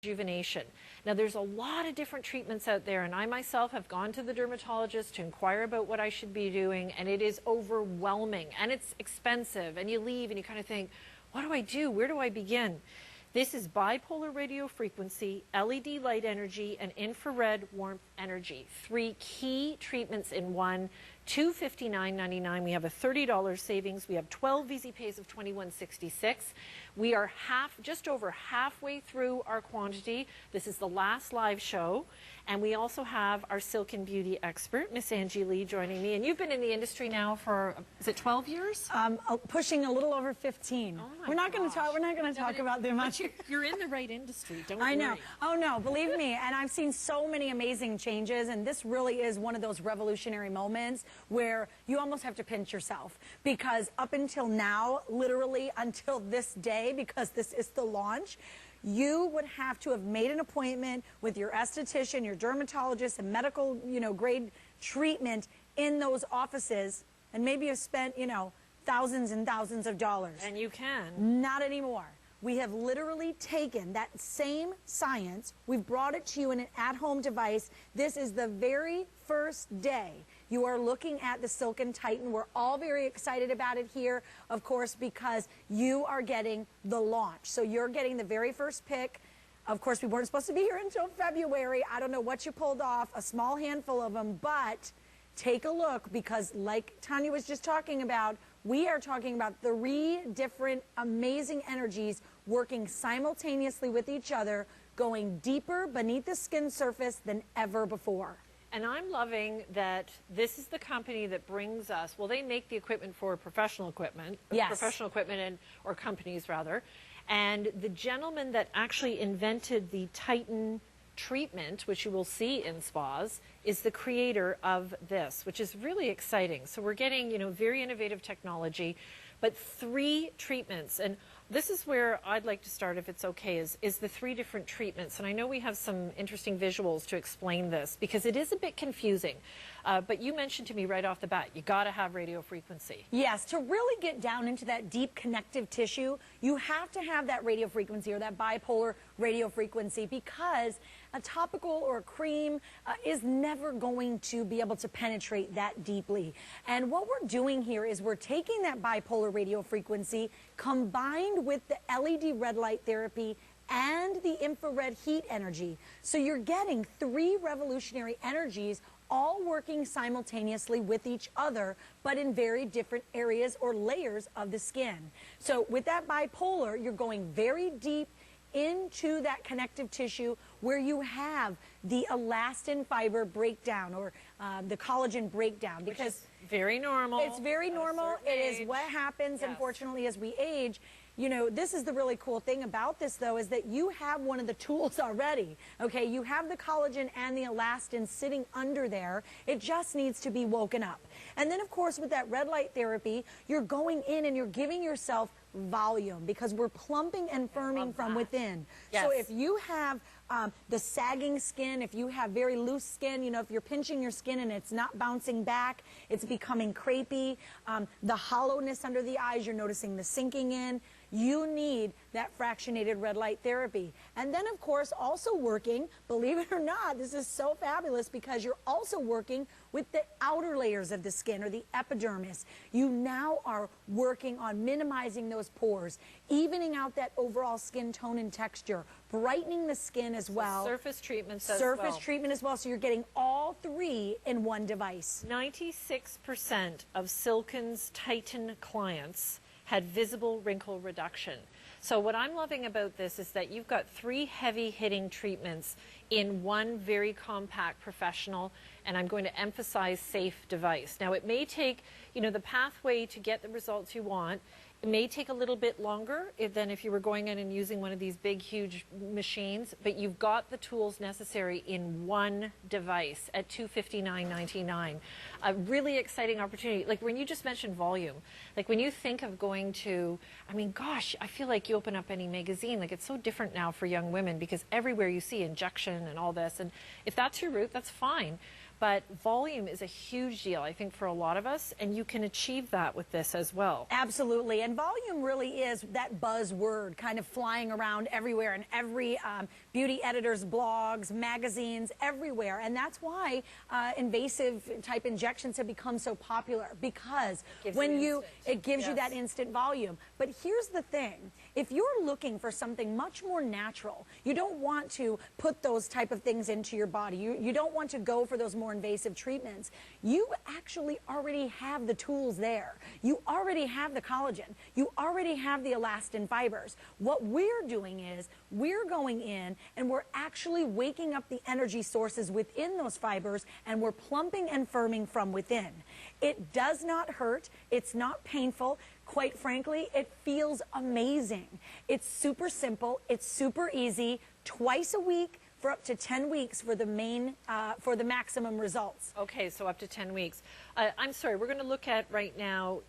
rejuvenation. Now, there's a lot of different treatments out there, and I myself have gone to the dermatologist to inquire about what I should be doing, and it is overwhelming, and it's expensive, and you leave and you kind of think, what do I do? Where do I begin? This is bipolar radio frequency, LED light energy, and infrared warmth energy. 3 key treatments in one. $259.99. We have a $30 savings. We have 12 easy pays of $21.66. We are just over halfway through our quantity. This is the last live show. And we also have our Silk and Beauty expert, Miss Angie Lee, joining me. And you've been in the industry now for, is it 12 years? Pushing a little over 15. Oh we're not going to talk. We're not going to talk about them much. You're in the right industry. Don't I worry. know. Oh no, believe me. And I've seen so many amazing changes. And this really is one of those revolutionary moments where you almost have to pinch yourself, because up until now, literally until this day, because this is the launch, you would have to have made an appointment with your esthetician, your dermatologist, and medical, grade treatment in those offices, and maybe have spent, thousands and thousands of dollars. And you can. Not anymore. We have literally taken that same science, we've brought it to you in an at-home device. This is the very first day you are looking at the Silken Titan. We're all very excited about it here, of course, because you are getting the launch. So you're getting the very first pick. Of course, we weren't supposed to be here until February. I don't know what you pulled off, a small handful of them, but take a look, because like Tanya was just talking about, we are talking about 3 different amazing energies working simultaneously with each other, going deeper beneath the skin surface than ever before. And I'm loving that this is the company that brings us, well, they make the equipment for professional equipment, or companies rather, and the gentleman that actually invented the Titan treatment, which you will see in spas, is the creator of this, which is really exciting. So we're getting, very innovative technology, but 3 treatments. And this is where I'd like to start, if it's okay, is the 3 different treatments. And I know we have some interesting visuals to explain this, because it is a bit confusing. But you mentioned to me right off the bat, you got to have radio frequency. Yes, to really get down into that deep connective tissue, you have to have that radio frequency, or that bipolar radio frequency, because a topical or a cream is never going to be able to penetrate that deeply. And what we're doing here is we're taking that bipolar radio frequency combined with the LED red light therapy and the infrared heat energy. So you're getting 3 revolutionary energies all working simultaneously with each other, but in very different areas or layers of the skin. So with that bipolar, you're going very deep into that connective tissue where you have the elastin fiber breakdown, or the collagen breakdown, because it's very normal. It's very normal. It is what happens, yes, unfortunately, as we age. This is the really cool thing about this, though, is that you have one of the tools already. Okay, you have the collagen and the elastin sitting under there. It just needs to be woken up. And then, of course, with that red light therapy, you're going in and you're giving yourself volume, because we're plumping and firming from within. Yes. So if you have the sagging skin, if you have very loose skin, if you're pinching your skin and it's not bouncing back, it's becoming crepey, the hollowness under the eyes, you're noticing the sinking in, you need that fractionated red light therapy. And then, of course, also working, believe it or not, this is so fabulous, because you're also working with the outer layers of the skin, or the epidermis. You now are working on minimizing those pores, evening out that overall skin tone and texture, brightening the skin as well. Surface treatments as well. Surface treatment as well. So you're getting all 3 in one device. 96% of Silken's Titan clients had visible wrinkle reduction. So what I'm loving about this is that you've got 3 heavy-hitting treatments in one very compact, professional, and I'm going to emphasize safe device. Now, it may take, the pathway to get the results you want, it may take a little bit longer than if you were going in and using one of these big, huge machines, but you've got the tools necessary in one device at $259.99. A really exciting opportunity. Like when you just mentioned volume, like when you think of going to, gosh, I feel like you open up any magazine, like it's so different now for young women, because everywhere you see injection and all this, and if that's your route, that's fine. But volume is a huge deal, I think, for a lot of us, and you can achieve that with this as well. Absolutely. And volume really is that buzzword kind of flying around everywhere in every beauty editor's blogs, magazines, everywhere. And that's why invasive type injections have become so popular, because it gives you that instant volume. But here's the thing. If you're looking for something much more natural, you don't want to put those type of things into your body. You don't want to go for those more invasive treatments. You actually already have the tools there. You already have the collagen. You already have the elastin fibers. What we're doing is we're going in and we're actually waking up the energy sources within those fibers, and we're plumping and firming from within. It does not hurt. It's not painful. Quite frankly, it feels amazing. It's super simple. It's super easy. Twice a week for up to 10 weeks for the maximum results. Okay, so up to 10 weeks. I'm sorry, we're going to look at right now.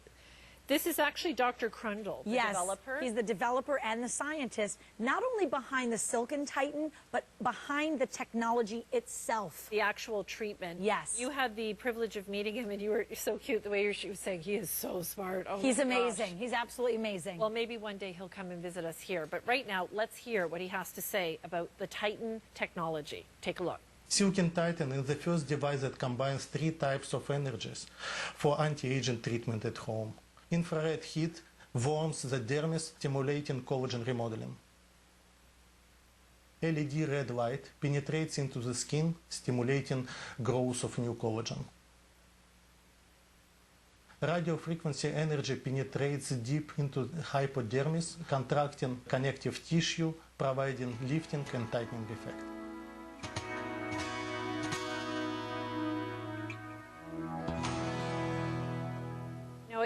This is actually Dr. Crundle, the developer. He's the developer and the scientist, not only behind the Silken Titan, but behind the technology itself. The actual treatment. Yes. You had the privilege of meeting him, and you were so cute the way she was saying he is so smart. Oh, he's amazing. Gosh. He's absolutely amazing. Well, maybe one day he'll come and visit us here. But right now, let's hear what he has to say about the Titan technology. Take a look. Silken Titan is the first device that combines 3 types of energies for anti-aging treatment at home. Infrared heat warms the dermis, stimulating collagen remodeling. LED red light penetrates into the skin, stimulating growth of new collagen. Radio frequency energy penetrates deep into the hypodermis, contracting connective tissue, providing lifting and tightening effect.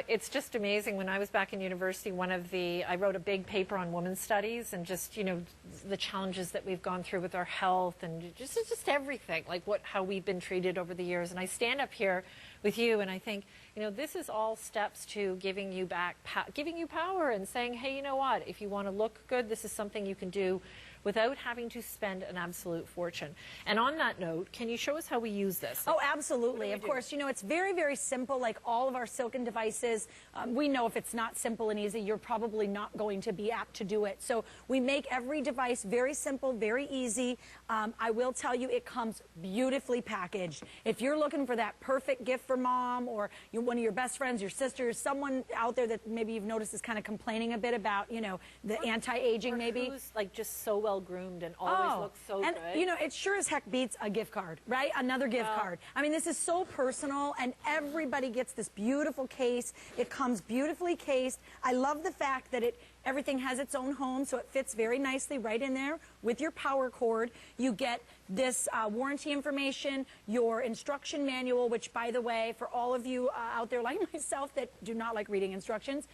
It's just amazing. When I was back in university, I wrote a big paper on women's studies and just, the challenges that we've gone through with our health and just everything, like how we've been treated over the years. And I stand up here with you and I think, this is all steps to giving you power and saying, hey, you know what? If you want to look good, this is something you can do without having to spend an absolute fortune. And on that note, can you show us how we use this? Oh, absolutely. Of course, it's very, very simple, like all of our Silken devices. We know if it's not simple and easy, you're probably not going to be apt to do it. So we make every device very simple, very easy. I will tell you, it comes beautifully packaged. If you're looking for that perfect gift for mom or one of your best friends, your sisters, someone out there that maybe you've noticed is kind of complaining a bit about, the anti-aging maybe. Who's like just so well groomed and always looks so good. It sure as heck beats a gift card, right? Another gift card. I mean, this is so personal, and everybody gets this beautiful case. It comes beautifully cased. I love the fact that everything has its own home, so it fits very nicely right in there with your power cord. You get this warranty information, your instruction manual, which, by the way, for all of you out there like myself that do not like reading instructions,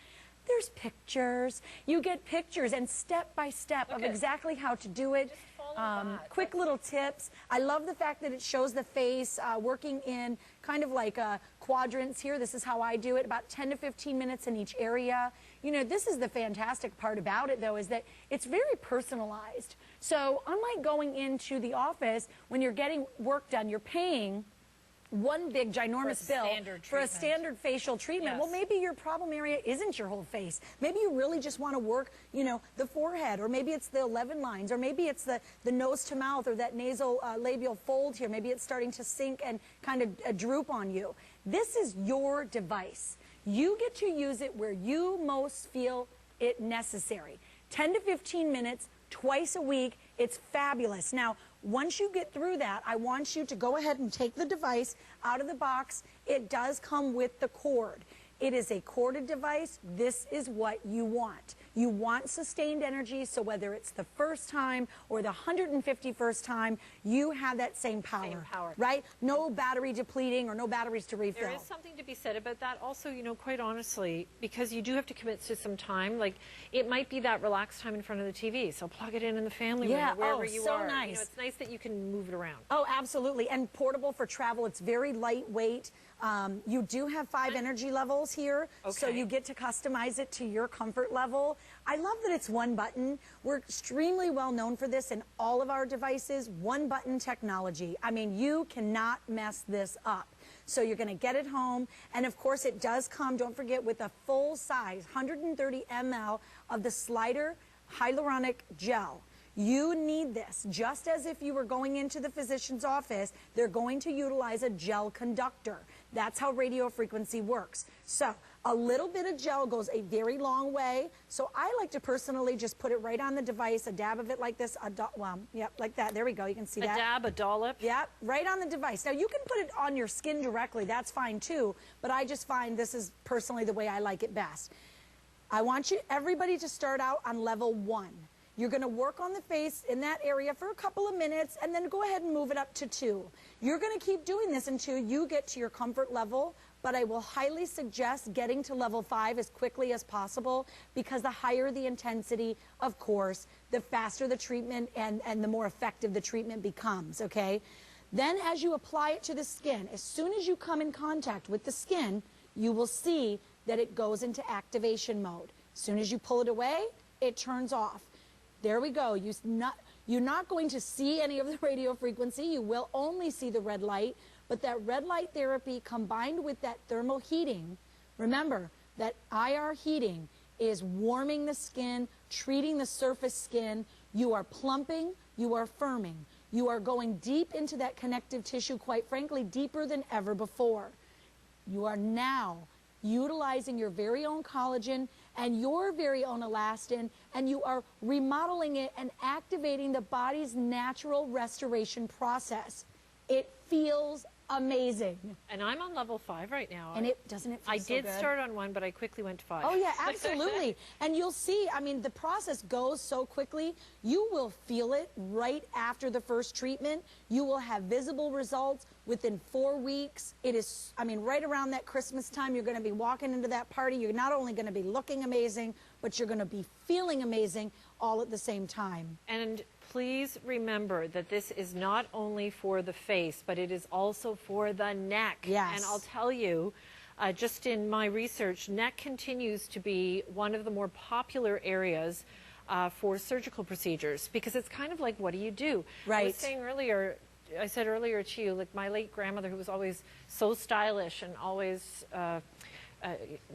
there's pictures. You get pictures and step-by-step of exactly how to do it. Quick little tips. I love the fact that it shows the face working in kind of like quadrants here. This is how I do it, about 10 to 15 minutes in each area. This is the fantastic part about it, though, is that it's very personalized. So unlike going into the office, when you're getting work done, you're paying one big ginormous bill for a standard facial treatment. Yes. Well, maybe your problem area isn't your whole face. Maybe you really just want to work, the forehead, or maybe it's the 11 lines, or maybe it's the nose to mouth, or that nasal labial fold here. Maybe it's starting to sink and kind of droop on you. This is your device. You get to use it where you most feel it necessary. 10 to 15 minutes, twice a week. It's fabulous. Now, once you get through that, I want you to go ahead and take the device out of the box. It does come with the cord. It is a corded device. This is what you want. You want sustained energy, so whether it's the first time or the 151st time, you have that same power, right? No battery depleting or no batteries to refill. There is something to be said about that. Also, quite honestly, because you do have to commit to some time, like it might be that relaxed time in front of the TV, so plug it in the family room, wherever you are. Nice. It's nice that you can move it around. Oh, absolutely. And portable for travel. It's very lightweight. You do have 5 energy levels here, so you get to customize it to your comfort level. I love that it's one button. We're extremely well known for this in all of our devices, one button technology. I mean, you cannot mess this up. So you're going to get it home, and of course it does come, don't forget, with a full size 130 ml of the Slider hyaluronic gel. You need this just as if you were going into the physician's office. They're going to utilize a gel conductor. That's how radio frequency works. So a little bit of gel goes a very long way. So I like to personally just put it right on the device, a dab of it like this, well, yep, like that. There we go. You can see that. A dab, a dollop. Yep, right on the device. Now you can put it on your skin directly. That's fine too. But I just find this is personally the way I like it best. I want everybody to start out on level 1. You're going to work on the face in that area for a couple of minutes and then go ahead and move it up to 2. You're going to keep doing this until you get to your comfort level, but I will highly suggest getting to level 5 as quickly as possible, because the higher the intensity, of course, the faster the treatment and the more effective the treatment becomes, okay? Then as you apply it to the skin, as soon as you come in contact with the skin, you will see that it goes into activation mode. As soon as you pull it away, it turns off. There we go. You're not going to see any of the radio frequency. You will only see the red light. But that red light therapy combined with that thermal heating, remember that IR heating is warming the skin, treating the surface skin. You are plumping, you are firming. You are going deep into that connective tissue, quite frankly, deeper than ever before. You are now utilizing your very own collagen and your very own elastin, and you are remodeling it and activating the body's natural restoration process. It feels amazing. And I'm on level 5 right now. And doesn't it feel I so did good? start on 1, but I quickly went to 5. Oh yeah, absolutely. And you'll see, I mean, the process goes so quickly. You will feel it right after the first treatment. You will have visible results within 4 weeks. It is, I mean, right around that Christmas time, you're going to be walking into that party. You're not only going to be looking amazing, but you're going to be feeling amazing all at the same time. And please remember that this is not only for the face, but it is also for the neck. Yes. And I'll tell you, just in my research, neck continues to be one of the more popular areas for surgical procedures, because it's kind of like, what do you do? Right. I was saying earlier, I said earlier to you, like my late grandmother, who was always so stylish and always,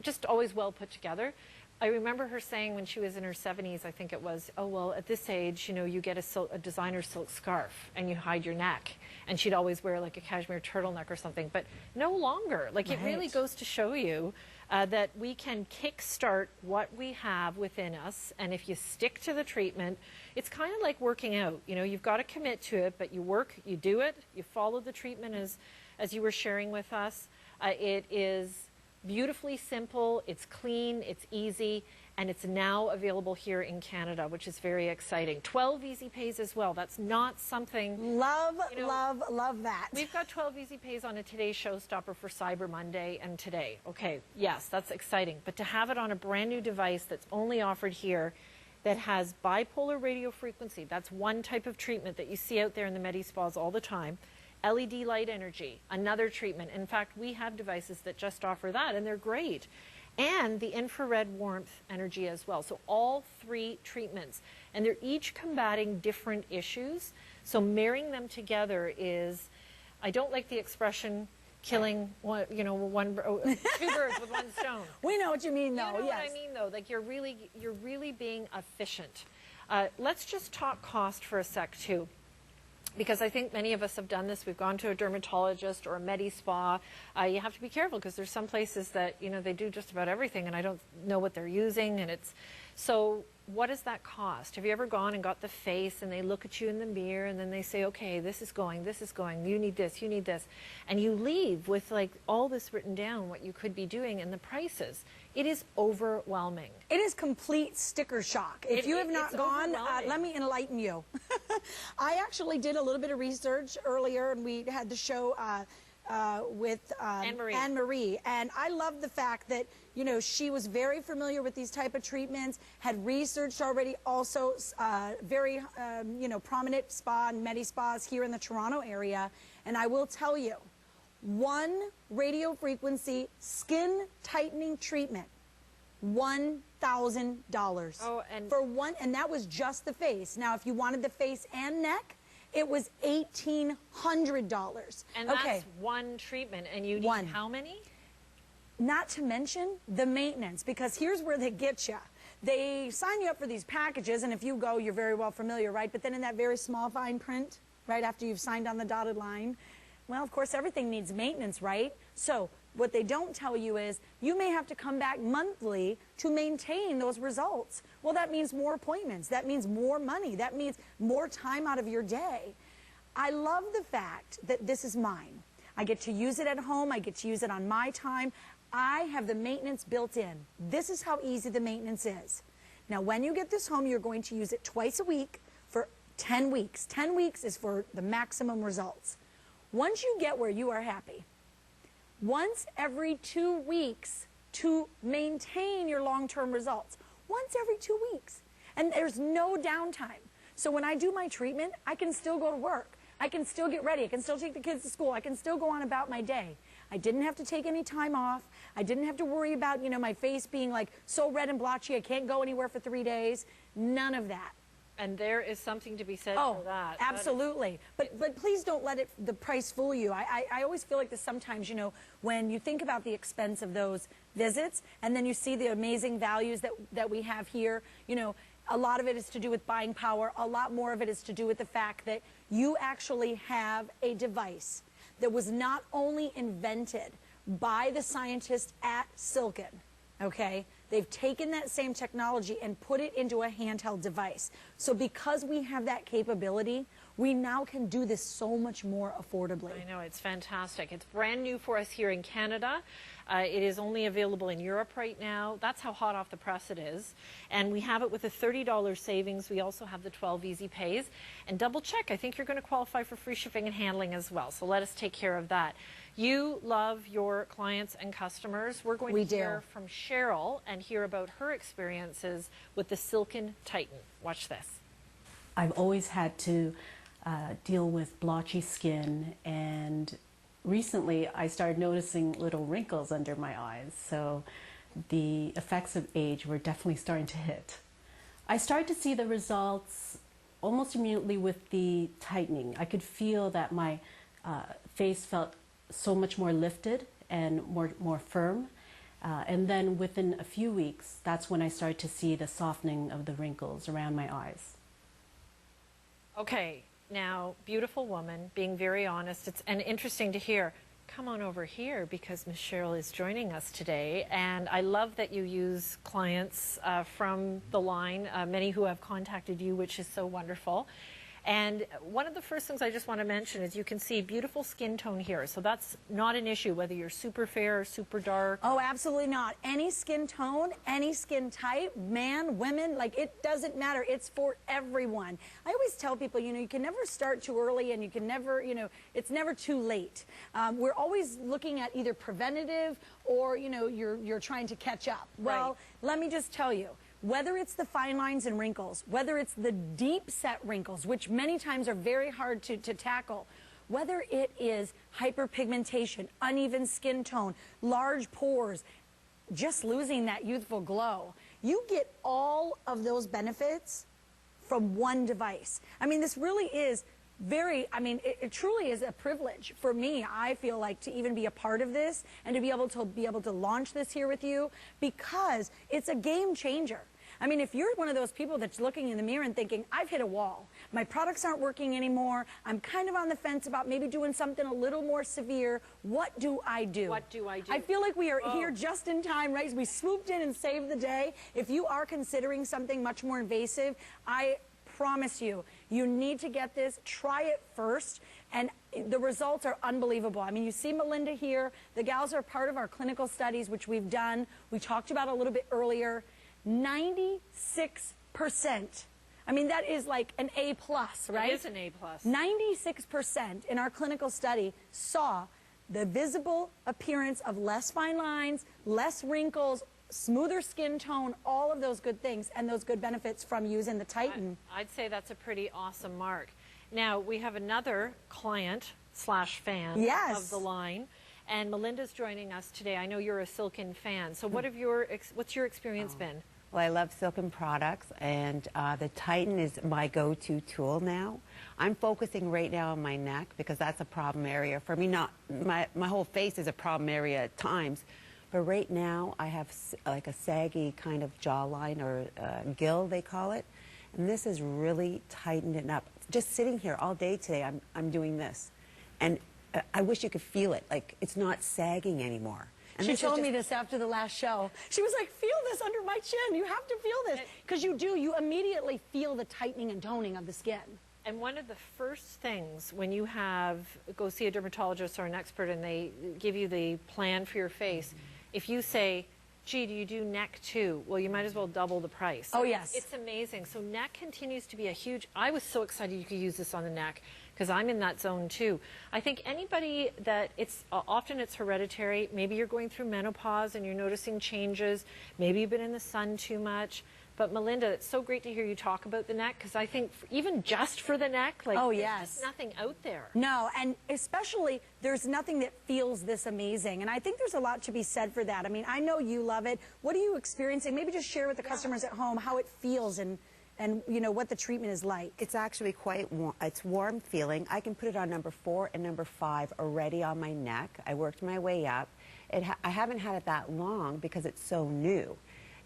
just always well put together. I remember her saying when she was in her 70s, I think it was, oh, well, at this age, you know, you get a designer silk scarf and you hide your neck. And she'd always wear like a cashmere turtleneck or something, but no longer. Like it really goes to show you that we can kickstart what we have within us. And if you stick to the treatment, it's kind of like working out. You know, you've got to commit to it, but you work, you do it, you follow the treatment as you were sharing with us. It is beautifully simple, it's clean, it's easy, and it's now available here in Canada, which is very exciting. 12 easy pays as well. That's not something... Love, you know, love that. We've got 12 easy pays on a Today Showstopper for Cyber Monday and today. Okay, yes, that's exciting. But to have it on a brand new device that's only offered here, that has bipolar radio frequency, that's one type of treatment that you see out there in the Medi-Spas all the time. LED light energy, another treatment. In fact, we have devices that just offer that, and they're great. And the infrared warmth energy as well. So all 3 treatments, and they're each combating different issues. So marrying them together is, I don't like the expression killing one, you know, 2 birds with 1 stone. We know what you mean, though. You know yes. what I mean, though. Like you're really being efficient. Let's just talk cost for a sec too. Because I think many of us have done this. We've gone to a dermatologist or a Medi-Spa. You have to be careful, because there's some places that, you know, they do just about everything and I don't know what they're using. And it's, so what does that cost? Have you ever gone and got the face and they look at you in the mirror and then they say, okay, this is going, you need this, you need this. And you leave with like all this written down, what you could be doing and the prices. It is overwhelming. It is complete sticker shock. If you have not gone, let me enlighten you. I actually did a little bit of research earlier, and we had the show with Anne-Marie. And I love the fact that, you know, she was very familiar with these type of treatments, had researched already also very, you know, prominent spa and Medi-Spas here in the Toronto area. And I will tell you, 1 radio frequency skin tightening treatment $1,000. Oh, and for one, and that was just the face. Now, if you wanted the face and neck, it was $1,800. And that's one treatment, and you need how many? Not to mention the maintenance, because here's where they get you. They sign you up for these packages, and if you go, you're very well familiar, right? But then in that very small fine print, right after you've signed on the dotted line, well, of course, everything needs maintenance, right? So what they don't tell you is you may have to come back monthly to maintain those results. Well, that means more appointments. That means more money. That means more time out of your day. I love the fact that this is mine. I get to use it at home. I get to use it on my time. I have the maintenance built in. This is how easy the maintenance is. Now, when you get this home, you're going to use it twice a week for 10 weeks. 10 weeks is for the maximum results. Once you get where you are happy, once every 2 weeks to maintain your long-term results. Once every 2 weeks. And there's no downtime. So when I do my treatment, I can still go to work. I can still get ready. I can still take the kids to school. I can still go on about my day. I didn't have to take any time off. I didn't have to worry about, you know, my face being like so red and blotchy I can't go anywhere for 3 days. None of that. And there is something to be said for that. Absolutely. But please don't let the price fool you. I always feel like this sometimes, you know, when you think about the expense of those visits and then you see the amazing values that we have here, you know, a lot of it is to do with buying power. A lot more of it is to do with the fact that you actually have a device that was not only invented by the scientists at Silken, okay? They've taken that same technology and put it into a handheld device. So because we have that capability, we now can do this so much more affordably. I know, it's fantastic. It's brand new for us here in Canada. It is only available in Europe right now. That's how hot off the press it is. And we have it with a $30 savings. We also have the 12 easy pays. And double check, I think you're going to qualify for free shipping and handling as well. So let us take care of that. You love your clients and customers. We're going to hear from Cheryl and hear about her experiences with the Silken Titan. Watch this. I've always had to deal with blotchy skin, and recently I started noticing little wrinkles under my eyes, so the effects of age were definitely starting to hit. I started to see the results almost immediately with the tightening. I could feel that my face felt so much more lifted and more firm. And then within a few weeks, that's when I started to see the softening of the wrinkles around my eyes. Okay, now, beautiful woman, being very honest, and interesting to hear. Come on over here because Ms. Cheryl is joining us today, and I love that you use clients from the line, many who have contacted you, which is so wonderful. And one of the first things I just want to mention is you can see beautiful skin tone here. So that's not an issue, whether you're super fair or super dark. Oh, absolutely not. Any skin tone, any skin type, man, women, like it doesn't matter. It's for everyone. I always tell people, you know, you can never start too early and you can never, you know, it's never too late. We're always looking at either preventative or, you know, you're trying to catch up. Well, let me just tell you. Whether it's the fine lines and wrinkles, whether it's the deep set wrinkles, which many times are very hard to tackle, whether it is hyperpigmentation, uneven skin tone, large pores, just losing that youthful glow, you get all of those benefits from one device. I mean, this really is it truly is a privilege for me, I feel like, to even be a part of this and to be able to launch this here with you, because it's a game changer. I mean, if you're one of those people that's looking in the mirror and thinking, I've hit a wall, my products aren't working anymore, I'm kind of on the fence about maybe doing something a little more severe, what do I do? What do I do? I feel like we are here just in time, right? We swooped in and saved the day. If you are considering something much more invasive, I promise you, you need to get this. Try it first, and the results are unbelievable. I mean, you see Melinda here. The gals are part of our clinical studies, which we've done. We talked about a little bit earlier. 96%. I mean, that is like an A+, right? It is an A+. 96% in our clinical study saw the visible appearance of less fine lines, less wrinkles, smoother skin tone, all of those good things and those good benefits from using the Titan. I'd say that's a pretty awesome mark. Now, we have another client/fan of the line, And Melinda's joining us today. I know you're a Silken fan. So what's your experience been? Well, I love Silken products, and the Titan is my go-to tool now. I'm focusing right now on my neck because that's a problem area for me. Not my whole face is a problem area at times, but right now I have like a saggy kind of jawline, or gill they call it, and this has really tightened it up. Just sitting here all day today, I'm doing this, and I wish you could feel it. Like, it's not sagging anymore. And she told me this after the last show. She was like, feel this under my chin. You have to feel this. Because you do. You immediately feel the tightening and toning of the skin. And one of the first things when you go see a dermatologist or an expert and they give you the plan for your face, if you say, gee, do you do neck too? Well, you might as well double the price. Oh, yes. It's amazing. So neck continues to be a huge, I was so excited you could use this on the neck because I'm in that zone too. I think anybody that often it's hereditary, maybe you're going through menopause and you're noticing changes, maybe you've been in the sun too much. But Melinda, it's so great to hear you talk about the neck because I think even just for the neck, like, there's just nothing out there. No, and especially there's nothing that feels this amazing. And I think there's a lot to be said for that. I mean, I know you love it. What are you experiencing? Maybe just share with the customers at home how it feels and you know what the treatment is like. It's actually quite warm. It's warm feeling. I can put it on number 4 and number 5 already on my neck. I worked my way up. I haven't had it that long because it's so new.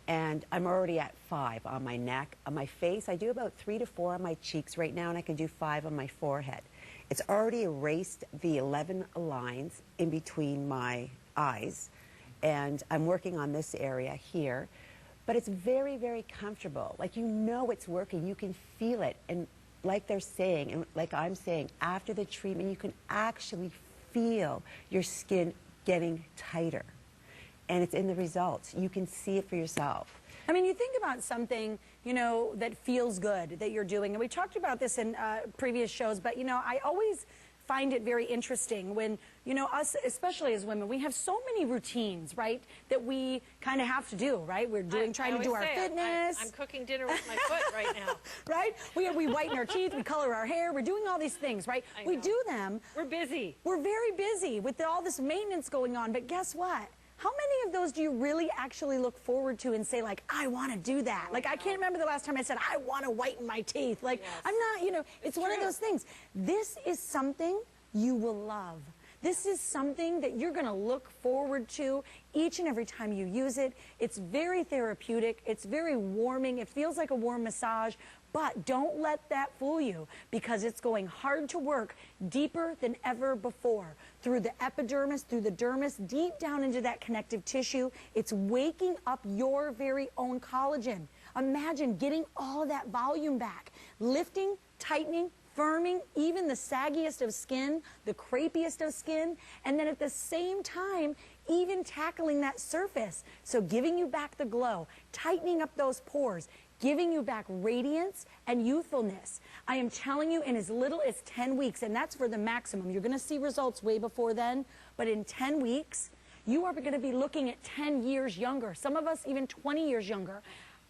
And I'm already at 5 on my neck. On my face, I do about 3 to 4 on my cheeks right now, and I can do 5 on my forehead. It's already erased the 11 lines in between my eyes, and I'm working on this area here. But it's very, very comfortable. Like, you know it's working. You can feel it. And like they're saying, and like I'm saying, after the treatment, you can actually feel your skin getting tighter. And it's in the results. You can see it for yourself. I mean, you think about something, you know, that feels good that you're doing. And we talked about this in previous shows, but, you know, I always find it very interesting when, you know, us, especially as women, we have so many routines, right, that we kind of have to do, right? We're trying to do our fitness. I'm cooking dinner with my foot right now. Right? We whiten our teeth, we color our hair, we're doing all these things, right? We do them. We're busy. We're very busy with all this maintenance going on, but guess what? How many of those do you really actually look forward to and say, like, I want to do that? Like, I can't remember the last time I said, I want to whiten my teeth. Like, I'm not, you know, it's one of those things. This is something you will love. This is something that you're going to look forward to each and every time you use it. It's very therapeutic. It's very warming. It feels like a warm massage. But don't let that fool you, because it's going hard to work deeper than ever before. Through the epidermis, through the dermis, deep down into that connective tissue. It's waking up your very own collagen. Imagine getting all of that volume back. Lifting, tightening, firming even the saggiest of skin, the crepiest of skin, and then at the same time, even tackling that surface. So giving you back the glow, tightening up those pores, giving you back radiance and youthfulness. I am telling you, in as little as 10 weeks, and that's for the maximum. You're going to see results way before then, but in 10 weeks, you are going to be looking at 10 years younger. Some of us even 20 years younger.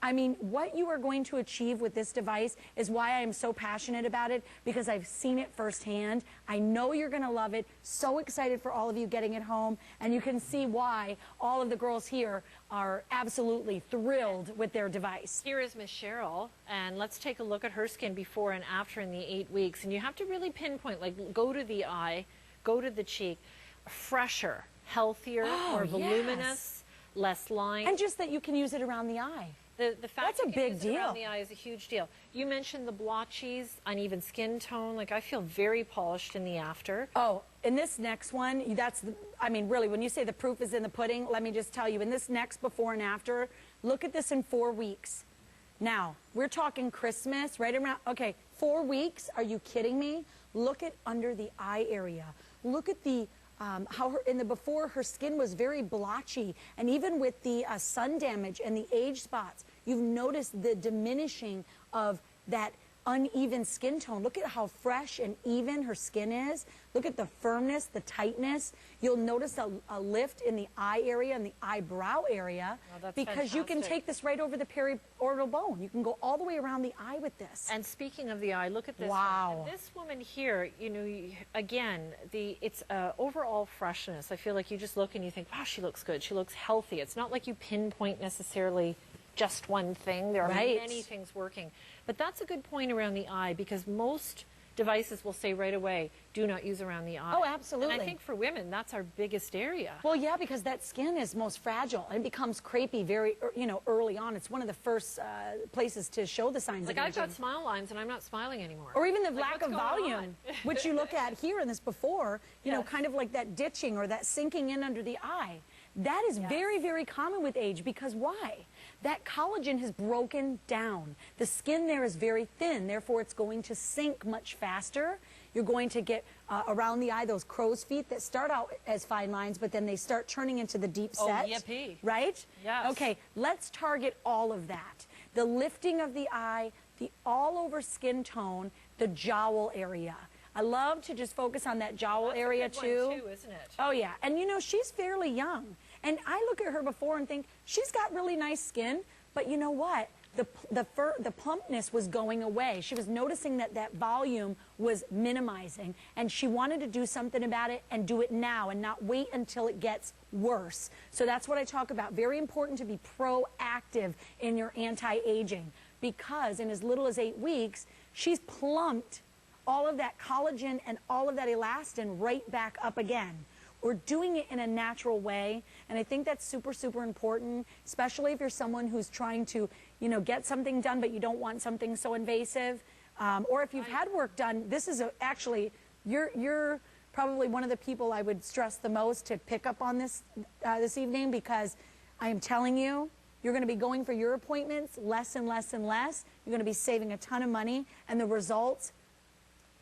I mean, what you are going to achieve with this device is why I am so passionate about it, because I've seen it firsthand. I know you're going to love it. So excited for all of you getting it home. And you can see why all of the girls here are absolutely thrilled with their device. Here is Miss Cheryl, and let's take a look at her skin before and after in the 8 weeks. And you have to really pinpoint, like, go to the eye, go to the cheek, fresher, healthier, more voluminous, less lines. And just that you can use it around the eye. The fact That's a you can big use it deal. around the eye is a huge deal. You mentioned the blotchies, uneven skin tone. Like, I feel very polished in the after. Oh, in this next one, I mean, really, when you say the proof is in the pudding, let me just tell you, in this next before and after, look at this in 4 weeks. Now, we're talking Christmas, right around, okay, 4 weeks, are you kidding me? Look at under the eye area. Look at the how in the before her skin was very blotchy, and even with the sun damage and the age spots, you've noticed the diminishing of that uneven skin tone. Look at how fresh and even her skin is. Look at the firmness, the tightness. You'll notice a lift in the eye area and the eyebrow area because you can take this right over the periorbital bone. You can go all the way around the eye with this. And speaking of the eye, look at this. Wow. One. This woman here, you know, again, it's overall freshness. I feel like you just look and you think, wow, she looks good. She looks healthy. It's not like you pinpoint necessarily just one thing. There are many things working. But that's a good point around the eye because most devices will say right away, do not use around the eye. Oh, absolutely. And I think for women, that's our biggest area. Well, yeah, because that skin is most fragile and becomes crepey very, early on. It's one of the first places to show the signs Like of I've aging. got smile lines and I'm not smiling anymore. Or even the Like, lack what's of going volume, on? which you look at here in this before, you know, Yes. kind of like that ditching or that sinking in under the eye. That is very, very common with age because why? That collagen has broken down. The skin there is very thin, therefore it's going to sink much faster. You're going to get around the eye those crow's feet that start out as fine lines, but then they start turning into the deep Oh, set. yippee. Right? Yes. Okay, let's target all of that. The lifting of the eye, the all-over skin tone, the jowl area. I love to just focus on that jowl That's area a good too. one too, isn't it? Oh yeah, and you know, she's fairly young. And I look at her before and think, she's got really nice skin, but you know what? The plumpness was going away. She was noticing that that volume was minimizing, and she wanted to do something about it and do it now and not wait until it gets worse. So that's what I talk about. Very important to be proactive in your anti-aging because in as little as 8 weeks, she's plumped all of that collagen and all of that elastin right back up again. We're doing it in a natural way, and I think that's super, super important, especially if you're someone who's trying to, get something done, but you don't want something so invasive, or if you've had work done. This is actually, you're probably one of the people I would stress the most to pick up on this this evening because I am telling you, you're going to be going for your appointments less and less and less. You're going to be saving a ton of money, and the results,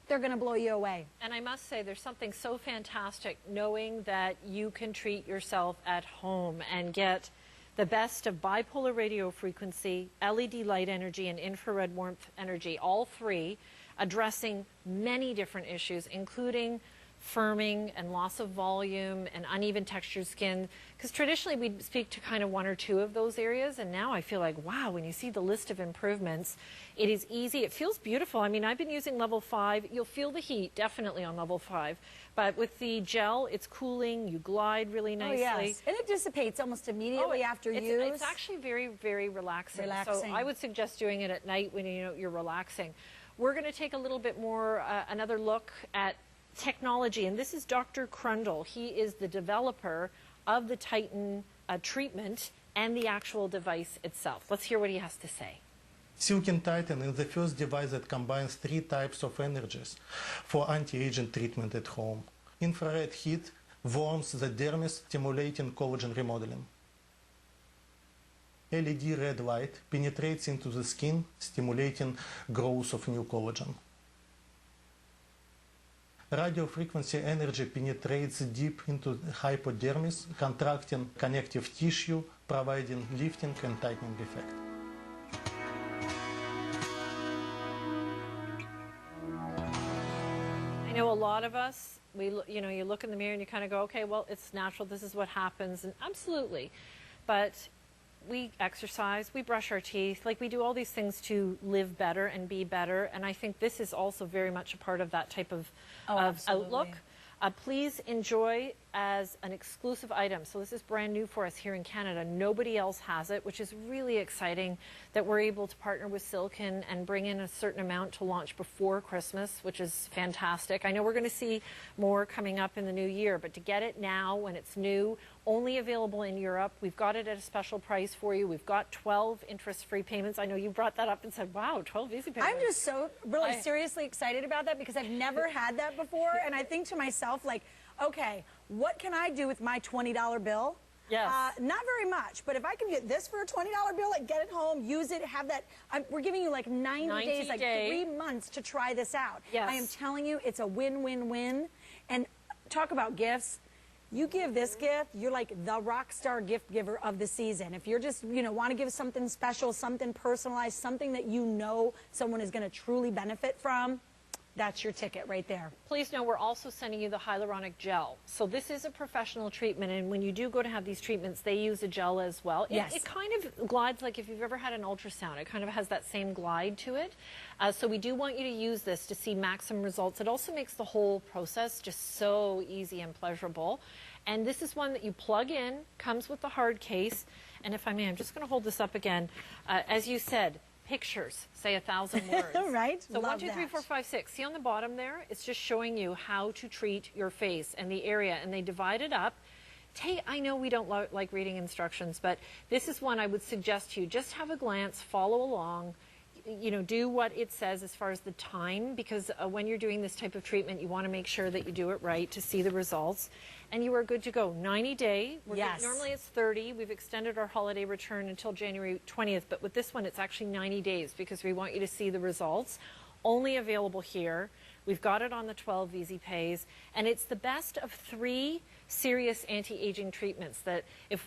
they're going to blow you away. And I must say, there's something so fantastic knowing that you can treat yourself at home and get the best of bipolar radio frequency, LED light energy, and infrared warmth energy, all three addressing many different issues, including firming and loss of volume and uneven textured skin. Because traditionally we'd speak to kind of one or two of those areas, and now I feel like, wow, when you see the list of improvements, it is easy. It feels beautiful. I mean, I've been using level 5. You'll feel the heat definitely on level 5. But with the gel, it's cooling. You glide really nicely. Oh, yes. And it dissipates almost immediately after use. It's actually very, very relaxing. So I would suggest doing it at night when you're relaxing. We're going to take a little bit more, another look at technology, and this is Dr. Crundle. He is the developer of the Titan treatment and the actual device itself. Let's hear what he has to say. Silken Titan is the first device that combines 3 types of energies for anti-aging treatment at home. Infrared heat warms the dermis, stimulating collagen remodeling. LED red light penetrates into the skin, stimulating growth of new collagen. Radio frequency energy penetrates deep into the hypodermis, contracting connective tissue, providing lifting and tightening effect. I know a lot of us, you look in the mirror and you kind of go, okay, well, it's natural. This is what happens. And absolutely. But we exercise, we brush our teeth, like we do all these things to live better and be better. And I think this is also very much a part of that type of outlook. Please enjoy as an exclusive item. So this is brand new for us here in Canada. Nobody else has it, which is really exciting that we're able to partner with Silken and bring in a certain amount to launch before Christmas, which is fantastic. I know we're going to see more coming up in the new year, but to get it now when it's new, only available in Europe. We've got it at a special price for you. We've got 12 interest-free payments. I know you brought that up and said, wow, 12 easy payments. I'm just so really seriously excited about that because I've never had that before. And I think to myself, like, okay, what can I do with my $20 bill? Yes. Not very much, but if I can get this for a $20 bill, like get it home, use it, have that. We're giving you like 90 days, like 3 months to try this out. Yes. I am telling you, it's a win-win-win. And talk about gifts. You give this gift, you're like the rock star gift giver of the season. If you're just, want to give something special, something personalized, something that you know someone is going to truly benefit from, that's your ticket right there. Please know we're also sending you the hyaluronic gel. So this is a professional treatment, and when you do go to have these treatments, they use a gel as well. Yes. It kind of glides like if you've ever had an ultrasound. It kind of has that same glide to it. So we do want you to use this to see maximum results. It also makes the whole process just so easy and pleasurable. And this is one that you plug in, comes with the hard case. And if I may, I'm just going to hold this up again. As you said, pictures say 1,000 words. Right. So Love 1, 2, 3, that. 4, 5, 6. See on the bottom there? It's just showing you how to treat your face and the area, and they divide it up. I know we don't like reading instructions, but this is one I would suggest to you. Just have a glance, follow along. Do what it says as far as the time, because when you're doing this type of treatment, you want to make sure that you do it right to see the results. And you are good to go. 90-day. Yes. Normally it's 30. We've extended our holiday return until January 20th, but with this one, it's actually 90 days because we want you to see the results. Only available here. We've got it on the 12 Easy Pays, and it's the best of 3 serious anti-aging treatments that if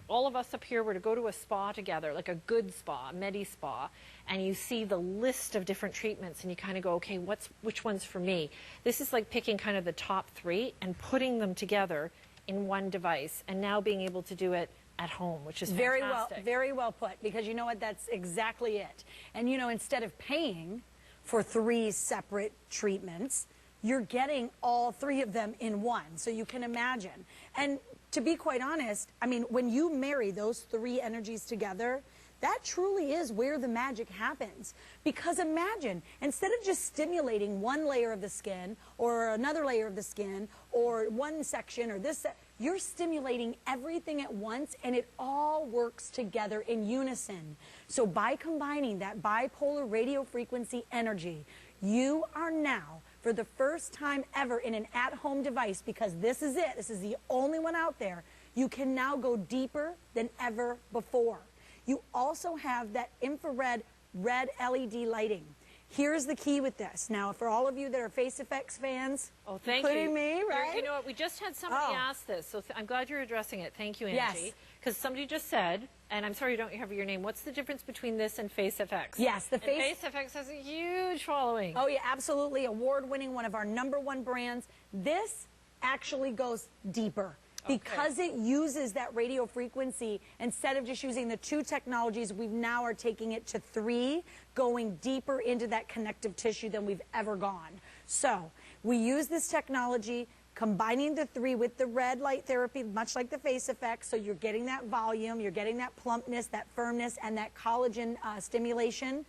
all of us up here were to go to a spa together, like a good spa, a Medi Spa, and you see the list of different treatments and you kind of go, okay, which one's for me? This is like picking kind of the top 3 and putting them together in one device and now being able to do it at home, which is fantastic. Very well put, because you know what, that's exactly it. And instead of paying for 3 separate treatments, you're getting all 3 of them in one. So you can imagine. And to be quite honest, I mean, when you marry those 3 energies together, that truly is where the magic happens. Because imagine, instead of just stimulating one layer of the skin or another layer of the skin or one section or this, you're stimulating everything at once, and it all works together in unison. So by combining that bipolar radio frequency energy, you are now, for the first time ever in an at-home device, because this is it, this is the only one out there, you can now go deeper than ever before. You also have that infrared red LED lighting. Here's the key with this. Now, for all of you that are Face Effects fans, including me, right? You know what? We just had somebody ask this, so I'm glad you're addressing it. Thank you, Angie. Yes. Because somebody just said, and I'm sorry you don't have your name, what's the difference between this and Face FX? Yes, Face FX has a huge following. Oh, yeah, absolutely. Award-winning, one of our #1 brands. This actually goes deeper. Because it uses that radio frequency, instead of just using the 2 technologies, we now are taking it to 3, going deeper into that connective tissue than we've ever gone. So we use this technology, combining the 3 with the red light therapy, much like the Face Effect, so you're getting that volume, you're getting that plumpness, that firmness, and that collagen stimulation.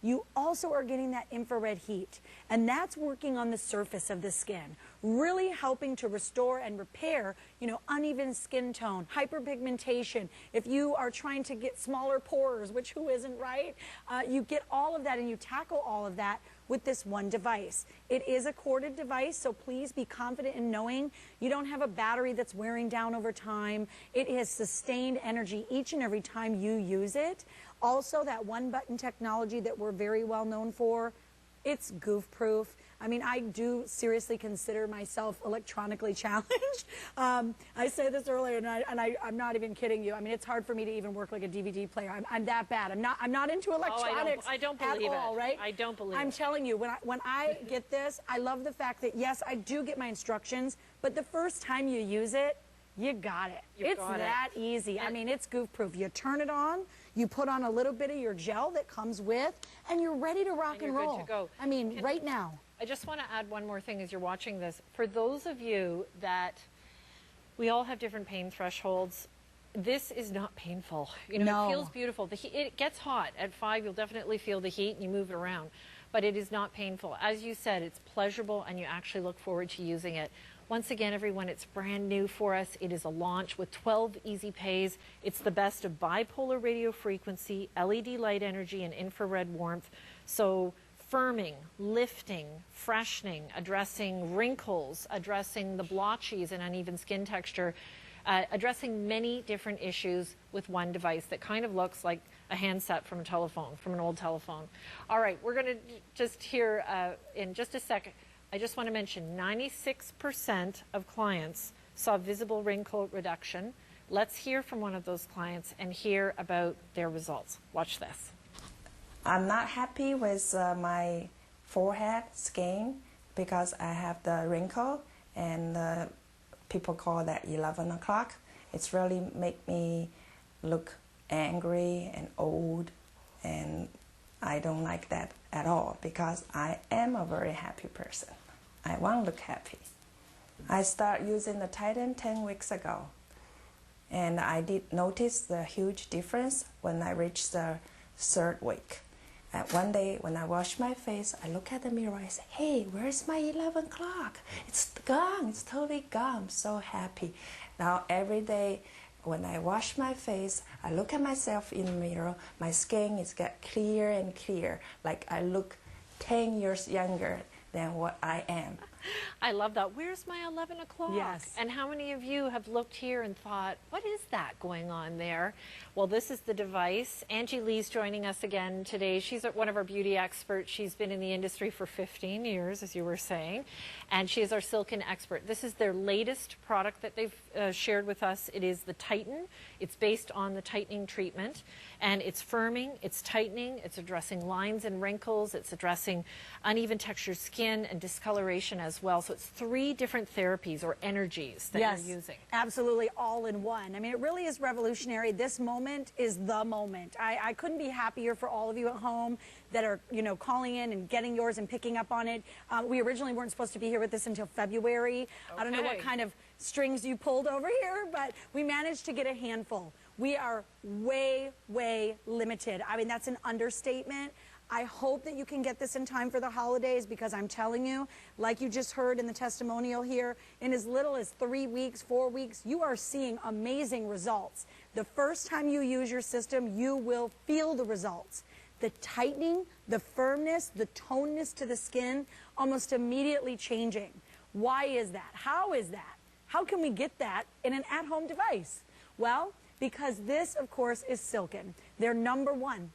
You also are getting that infrared heat, and that's working on the surface of the skin, really helping to restore and repair, uneven skin tone, hyperpigmentation. If you are trying to get smaller pores, which who isn't, right? You get all of that, and you tackle all of that with this one device. It is a corded device, so please be confident in knowing you don't have a battery that's wearing down over time. It has sustained energy each and every time you use it. Also, that one-button technology that we're very well known for, it's goof-proof. I mean, I do seriously consider myself electronically challenged. I said this earlier, and I'm not even kidding you. I mean, it's hard for me to even work like a DVD player. I'm that bad. I'm not into electronics I don't believe at all, it. right? I don't believe I'm it. telling you, when I get this, I love the fact that, yes, I do get my instructions, but the first time you use it, you got it. It's that easy. I mean, it's goof-proof. You turn it on, you put on a little bit of your gel that comes with, and you're ready to rock and roll. Good to go. I mean, right now. I just want to add one more thing as you're watching this. For those of you that we all have different pain thresholds, this is not painful. It feels beautiful. It gets hot. At 5, you'll definitely feel the heat, and you move it around. But it is not painful. As you said, it's pleasurable, and you actually look forward to using it. Once again, everyone, it's brand new for us. It is a launch with 12 easy pays. It's the best of bipolar radio frequency, LED light energy, and infrared warmth. So firming, lifting, freshening, addressing wrinkles, addressing the blotchies and uneven skin texture, addressing many different issues with one device that kind of looks like a handset from a telephone, from an old telephone. All right, we're going to just hear in just a second. I just want to mention 96% of clients saw visible wrinkle reduction. Let's hear from one of those clients and hear about their results. Watch this. I'm not happy with my forehead skin because I have the wrinkle, and people call that 11 o'clock. It's really make me look angry and old, and I don't like that at all because I am a very happy person. I want to look happy. I started using the Titan 10 weeks ago, and I did notice the huge difference when I reached the 3rd week. And one day when I wash my face, I look at the mirror, I say, hey, where's my 11 o'clock? It's gone, it's totally gone. I'm so happy. Now every day when I wash my face, I look at myself in the mirror, my skin is get clear and clear, like I look 10 years younger than what I am. I love that. Where's my 11 o'clock? Yes. And how many of you have looked here and thought, what is that going on there? Well, this is the device. Angie Lee's joining us again today. She's one of our beauty experts. She's been in the industry for 15 years, as you were saying, and she is our Silken expert. This is their latest product that they've shared with us. It is the Titan. It's based on the tightening treatment, and it's firming, it's tightening, it's addressing lines and wrinkles, it's addressing uneven textured skin and discoloration as well. So it's 3 different therapies or energies that you're using. Absolutely, all in one. I mean, it really is revolutionary. This moment is the moment. I couldn't be happier for all of you at home that are, you know, calling in and getting yours and picking up on it. We originally weren't supposed to be here with this until February. I don't know what kind of strings you pulled over here, but we managed to get a handful. We are way, way limited. I mean, that's an understatement. I hope that you can get this in time for the holidays, because I'm telling you, like you just heard in the testimonial here, in as little as 3 weeks, 4 weeks, you are seeing amazing results. The first time you use your system, you will feel the results. The tightening, the firmness, the toneness to the skin, almost immediately changing. Why is that? How is that? How can we get that in an at-home device? Well, because this, of course, is Silken. They're #1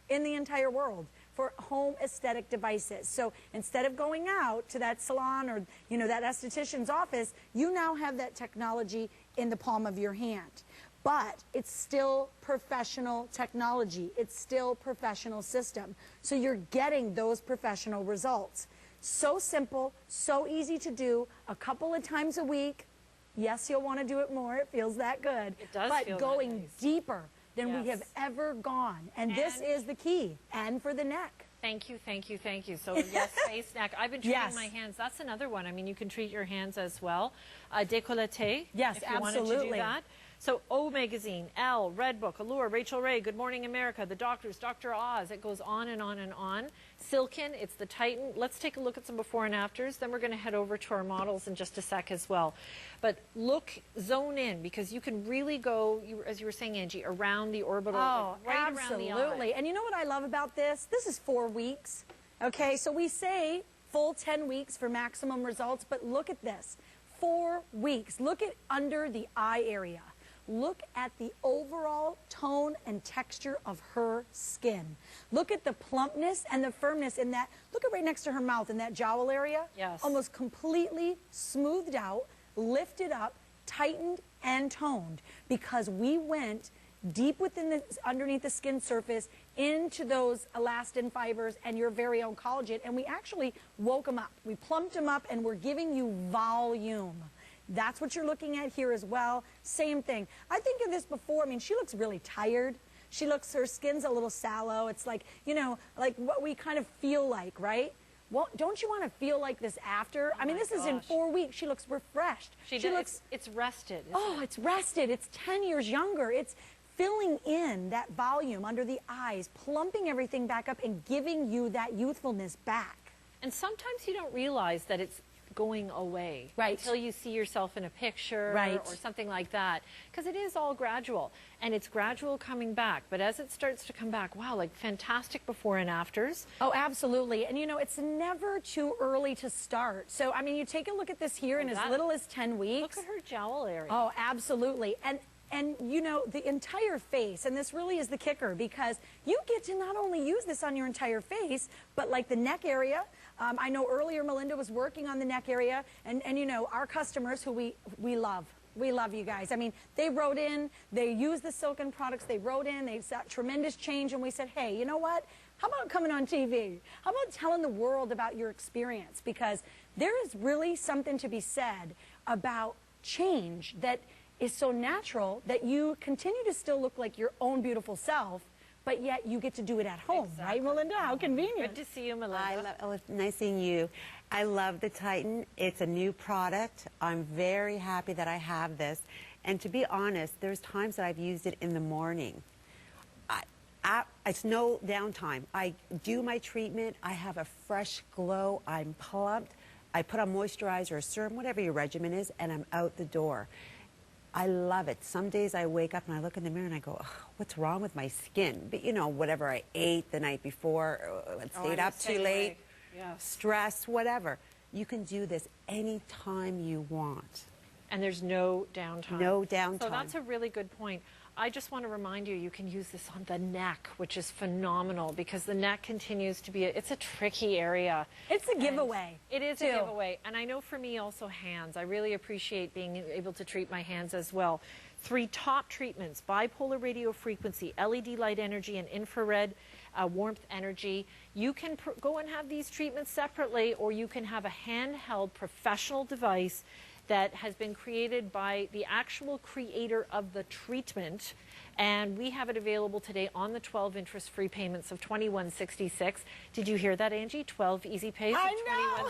in the entire world for home aesthetic devices. So instead of going out to that salon or, you know, that esthetician's office, you now have that technology in the palm of your hand. But it's still professional technology. It's still professional system. So you're getting those professional results. So simple, so easy to do, a couple of times a week. Yes, you'll want to do it more. It feels that good. It does but feel going that nice. deeper than we have ever gone. And this is the key. And for the neck. Thank you, thank you, thank you. So yes, face, neck. I've been treating my hands. That's another one. I mean, you can treat your hands as well. Décolleté. Yes, if you wanted to do absolutely. that. So O Magazine, Elle, Redbook, Allure, Rachel Ray, Good Morning America, The Doctors, Dr. Oz. It goes on and on and on. Silken, it's the Titan. Let's take a look at some before and afters. Then we're going to head over to our models in just a sec as well. But look, zone in, because you can really go, as you were saying, Angie, around the orbital, like right absolutely. around the eye. And you know what I love about this? This is 4 weeks. Okay, so we say full 10 weeks for maximum results, but look at this. 4 weeks. Look at under the eye area. Look at the overall tone and texture of her skin. Look at the plumpness and the firmness in that. Look at right next to her mouth in that jowl area. Yes. Almost completely smoothed out, lifted up, tightened, and toned, because we went deep within the, underneath the skin surface into those elastin fibers and your very own collagen, and we actually woke them up. We plumped them up, and we're giving you volume. That's what you're looking at here as well. Same thing. I think of this before. I mean, she looks really tired. She looks, her skin's a little sallow. It's like, you know, like what we kind of feel like, right? Well, don't you want to feel like this after? I mean, this is in 4 weeks. She looks refreshed. She looks, it's rested. It's rested. It's 10 years younger. It's filling in that volume under the eyes, plumping everything back up and giving you that youthfulness back. And sometimes you don't realize that it's going away until you see yourself in a picture or something like that, because it is all gradual, and it's gradual coming back. But as it starts to come back, wow, like fantastic before and afters. Oh, absolutely. And you know, it's never too early to start. So I mean, you take a look at this here in as little as 10 weeks. Look at her jowl area. Oh, absolutely. And you know, the entire face, and this really is the kicker, because you get to not only use this on your entire face, but like the neck area. I know earlier Melinda was working on the neck area, and you know, our customers who we love, We love you guys. I mean, they wrote in, they used the Silken products, they wrote in, they saw tremendous change, and we said, hey, you know what? How about coming on TV? How about telling the world about your experience? Because there is really something to be said about change that is so natural that you continue to still look like your own beautiful self, but yet you get to do it at home, right, Melinda? How convenient. Good to see you, Melinda. Nice seeing you. I love the Titan. It's a new product. I'm very happy that I have this. And to be honest, there's times that I've used it in the morning. It's no downtime. I do my treatment. I have a fresh glow. I'm plumped. I put on moisturizer or serum, whatever your regimen is, and I'm out the door. I love it. Some days I wake up and I look in the mirror and I go, oh, what's wrong with my skin? But you know, whatever I ate the night before, stayed up too late, stress, whatever. You can do this anytime you want. And there's no downtime. No downtime. So that's a really good point. I just want to remind you, you can use this on the neck, which is phenomenal because the neck continues to be, it's a tricky area. It's a giveaway. It is a giveaway. And I know for me also hands. I really appreciate being able to treat my hands as well. 3 top treatments: bipolar radio frequency, LED light energy, and infrared warmth energy. You can go and have these treatments separately, or you can have a handheld professional device that has been created by the actual creator of the treatment, and we have it available today on the 12 interest-free payments of $21.66. Did you hear that, Angie? 12 easy pays of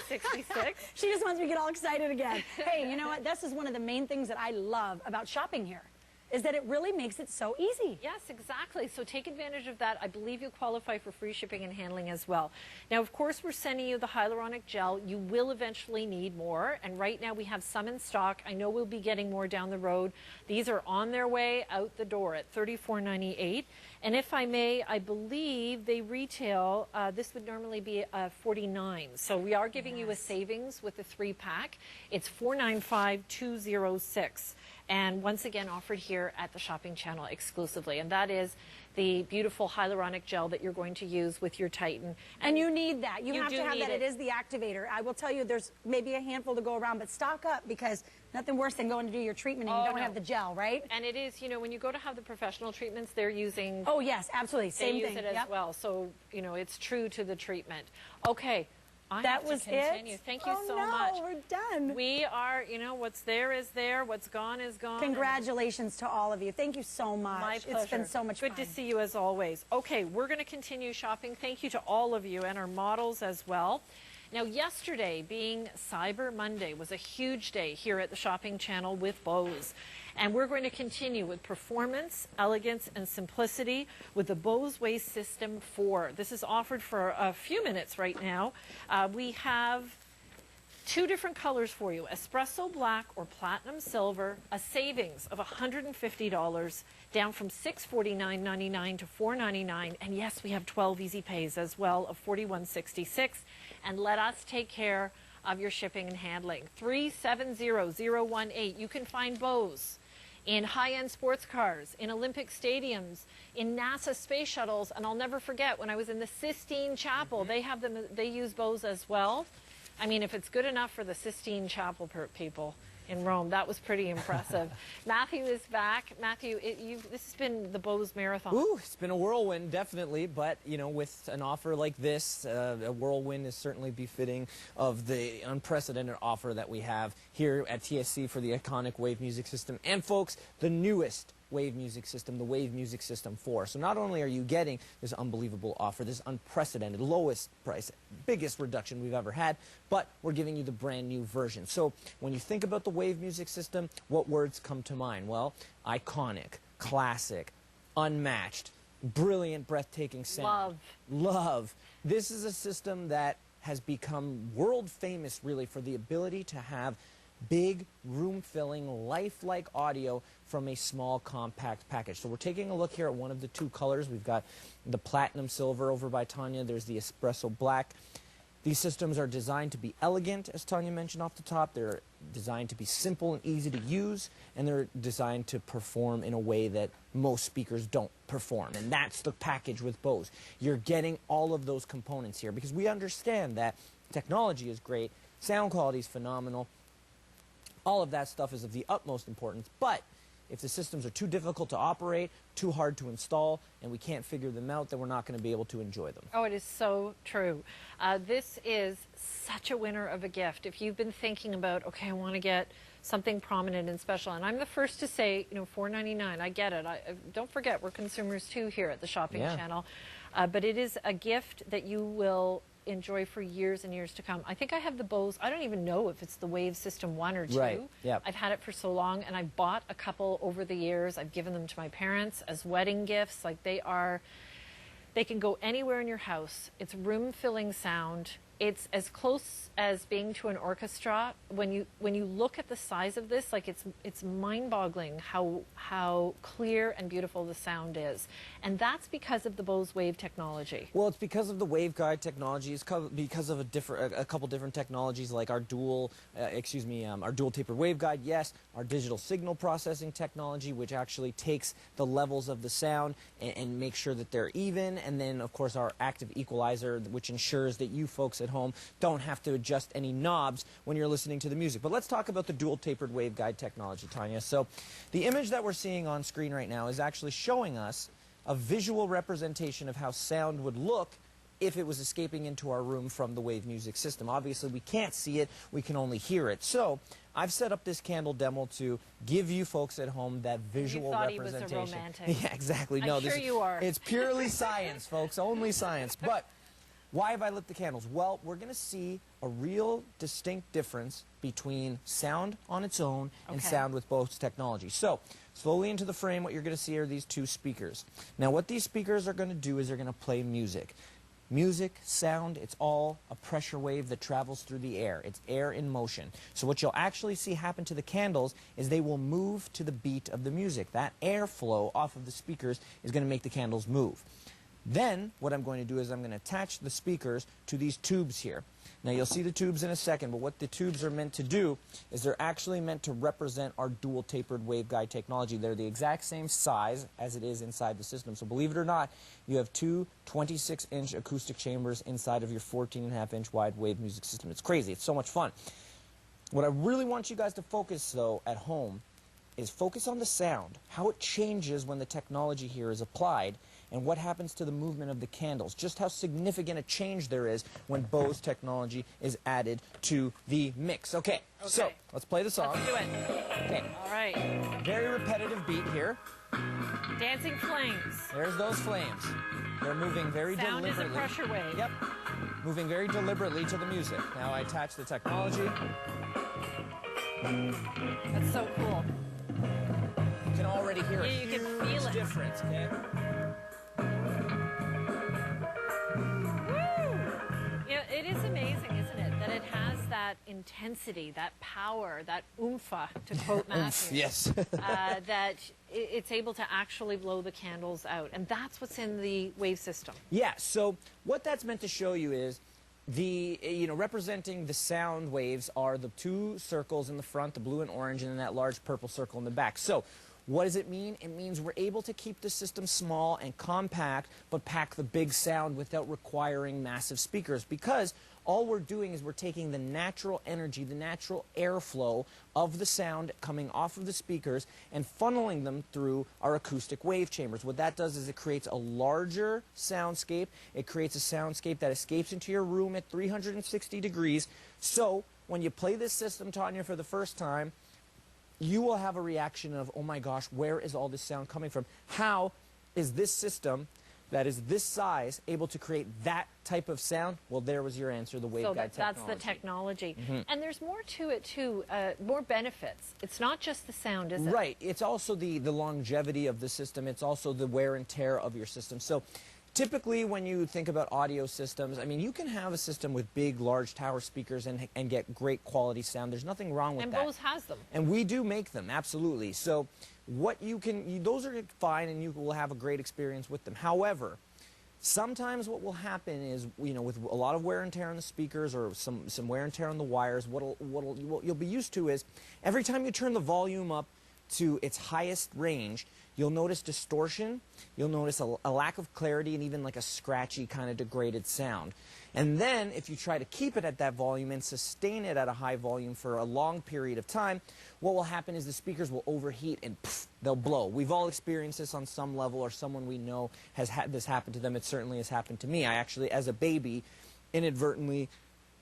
$21.66. She just wants me to get all excited again. Hey, you know what? This is one of the main things that I love about shopping here, is that it really makes it so easy. Yes, exactly. So take advantage of that. I believe you qualify for free shipping and handling as well. Now, of course, we're sending you the hyaluronic gel. You will eventually need more, and right now we have some in stock. I know we'll be getting more down the road. These are on their way out the door at $34.98. And if I may, I believe they retail, this would normally be $49. So we are giving you a savings with the 3-pack. It's $495,206. And once again, offered here at the Shopping Channel exclusively. And that is the beautiful hyaluronic gel that you're going to use with your Titan. And you need that. You have to have that. It is the activator. I will tell you, there's maybe a handful to go around, but stock up, because nothing worse than going to do your treatment and you don't have the gel, right? And it is, you know, when you go to have the professional treatments, they're using... Oh, yes, absolutely. Same thing. They use it as well. So, you know, it's true to the treatment. Okay. That was it? Thank you so much. We're done. We are, you know, what's there is there. What's gone is gone. Congratulations to all of you. Thank you so much. My pleasure. It's been so much fun. Good to see you as always. Okay, we're going to continue shopping. Thank you to all of you and our models as well. Now, yesterday, being Cyber Monday, was a huge day here at the Shopping Channel with Bose. And we're going to continue with performance, elegance, and simplicity with the Bose Waist System 4. This is offered for a few minutes right now. We have 2 different colors for you: espresso black or platinum silver, a savings of $150, down from $649.99 to $499. And yes, we have 12 easy pays as well of $41.66. And let us take care of your shipping and handling. 370-018. You can find Bose in high-end sports cars, in Olympic stadiums, in NASA space shuttles, and I'll never forget when I was in the Sistine Chapel, they have them. They use Bose as well. I mean, if it's good enough for the Sistine Chapel people in Rome, that was pretty impressive. Matthew is back. Matthew, this has been the Bose Marathon. Ooh, it's been a whirlwind, definitely, but, you know, with an offer like this, a whirlwind is certainly befitting of the unprecedented offer that we have here at TSC for the iconic Wave Music System. And, folks, the newest Wave Music System, the Wave Music System 4. So not only are you getting this unbelievable offer, this unprecedented, lowest price, biggest reduction we've ever had, but we're giving you the brand new version. So when you think about the Wave Music System, what words come to mind? Well, iconic, classic, unmatched, brilliant, breathtaking sound. Love. This is a system that has become world famous, really, for the ability to have big, room-filling, lifelike audio from a small, compact package. So we're taking a look here at one of the 2 colors. We've got the platinum silver over by Tanya. There's the espresso black. These systems are designed to be elegant, as Tanya mentioned off the top. They're designed to be simple and easy to use, and they're designed to perform in a way that most speakers don't perform. And that's the package with Bose. You're getting all of those components here, because we understand that technology is great, sound quality is phenomenal, All of that stuff is of the utmost importance, but if the systems are too difficult to operate, too hard to install, and we can't figure them out, then we're not going to be able to enjoy them. Oh, it is so true. This is such a winner of a gift. If you've been thinking about, okay, I want to get something prominent and special, and I'm the first to say, you know, $4.99, I get it. Don't forget, we're consumers too here at the Shopping Channel. But it is a gift that you will enjoy for years and years to come. I think I have the Bose, I don't even know if it's the Wave System 1 or 2. Right, yep. I've had it for so long, and I've bought a couple over the years. I've given them to my parents as wedding gifts. Like, they can go anywhere in your house. It's room-filling sound. It's as close as being to an orchestra. When you look at the size of this, like, it's mind-boggling how clear and beautiful the sound is, and that's because of the Bose Wave technology. Well, it's because of the waveguide technology. It's because of a couple different technologies, like our dual tapered waveguide. Yes, our digital signal processing technology, which actually takes the levels of the sound and makes sure that they're even, and then of course our active equalizer, which ensures that you folks at home don't have to adjust any knobs when you're listening to the music. But let's talk about the dual tapered waveguide technology, Tanya. So the image that we're seeing on screen right now is actually showing us a visual representation of how sound would look if it was escaping into our room from the Wave music system. Obviously, we can't see it, we can only hear it. So I've set up this candle demo to give you folks at home that visual representation. He was a romantic. Yeah, exactly. I'm No, sure you are. It's purely science, folks, only science. But why have I lit the candles? Well, we're going to see a real distinct difference between sound on its own and sound with Bose technology. So, slowly into the frame, what you're going to see are these two speakers. Now, what these speakers are going to do is they're going to play music. Music, sound, it's all a pressure wave that travels through the air. It's air in motion. So what you'll actually see happen to the candles is they will move to the beat of the music. That airflow off of the speakers is going to make the candles move. Then, what I'm going to do is I'm going to attach the speakers to these tubes here. Now, you'll see the tubes in a second, but what the tubes are meant to do is they're actually meant to represent our dual tapered waveguide technology. They're the exact same size as it is inside the system. So believe it or not, you have two 26-inch acoustic chambers inside of your 14.5-inch wide wave music system. It's crazy. It's so much fun. What I really want you guys to focus, though, at home is focus on the sound, how it changes when the technology here is applied, and what happens to the movement of the candles, just how significant a change there is when Bose technology is added to the mix. Okay, so let's play the song. Let's do it. Okay. All right. Very repetitive beat here. Dancing flames. There's those flames. They're moving very Sound deliberately. is a pressure wave. Yep. Moving very deliberately to the music. Now I attach the technology. That's so cool. You can already hear Yeah, a you can huge feel it. difference, okay? You know, it is amazing, isn't it, that it has that intensity, that power, that oomphah, to quote Matthew. Yes. That it's able to actually blow the candles out. And that's what's in the wave system. Yeah, so what that's meant to show you is representing the sound waves are the two circles in the front, the blue and orange, and then that large purple circle in the back. So what does it mean? It means we're able to keep the system small and compact, but pack the big sound without requiring massive speakers, because all we're doing is we're taking the natural energy, the natural airflow of the sound coming off of the speakers and funneling them through our acoustic wave chambers. What that does is it creates a larger soundscape. It creates a soundscape that escapes into your room at 360 degrees. So when you play this system, Tanya, for the first time, you will have a reaction of, oh my gosh, where is all this sound coming from? How is this system that is this size able to create that type of sound? Well, there was your answer, the waveguide technology. That's the technology. And there's more to it, too, more benefits. It's not just the sound, is it? Right. It's also the longevity of the system. It's also the wear and tear of your system. So typically when you think about audio systems, I mean, you can have a system with big, large tower speakers and get great quality sound. There's nothing wrong with that. And Bose has them. And we do make them, absolutely. So those are fine, and you will have a great experience with them. However, sometimes what will happen is, with a lot of wear and tear on the speakers or some wear and tear on the wires, what you'll be used to is every time you turn the volume up to its highest range, you'll notice distortion, you'll notice a lack of clarity, and even like a scratchy kind of degraded sound. And then if you try to keep it at that volume and sustain it at a high volume for a long period of time, what will happen is the speakers will overheat and poof, they'll blow. We've all experienced this on some level, or someone we know has had this happen to them. It certainly has happened to me. I actually, as a baby, inadvertently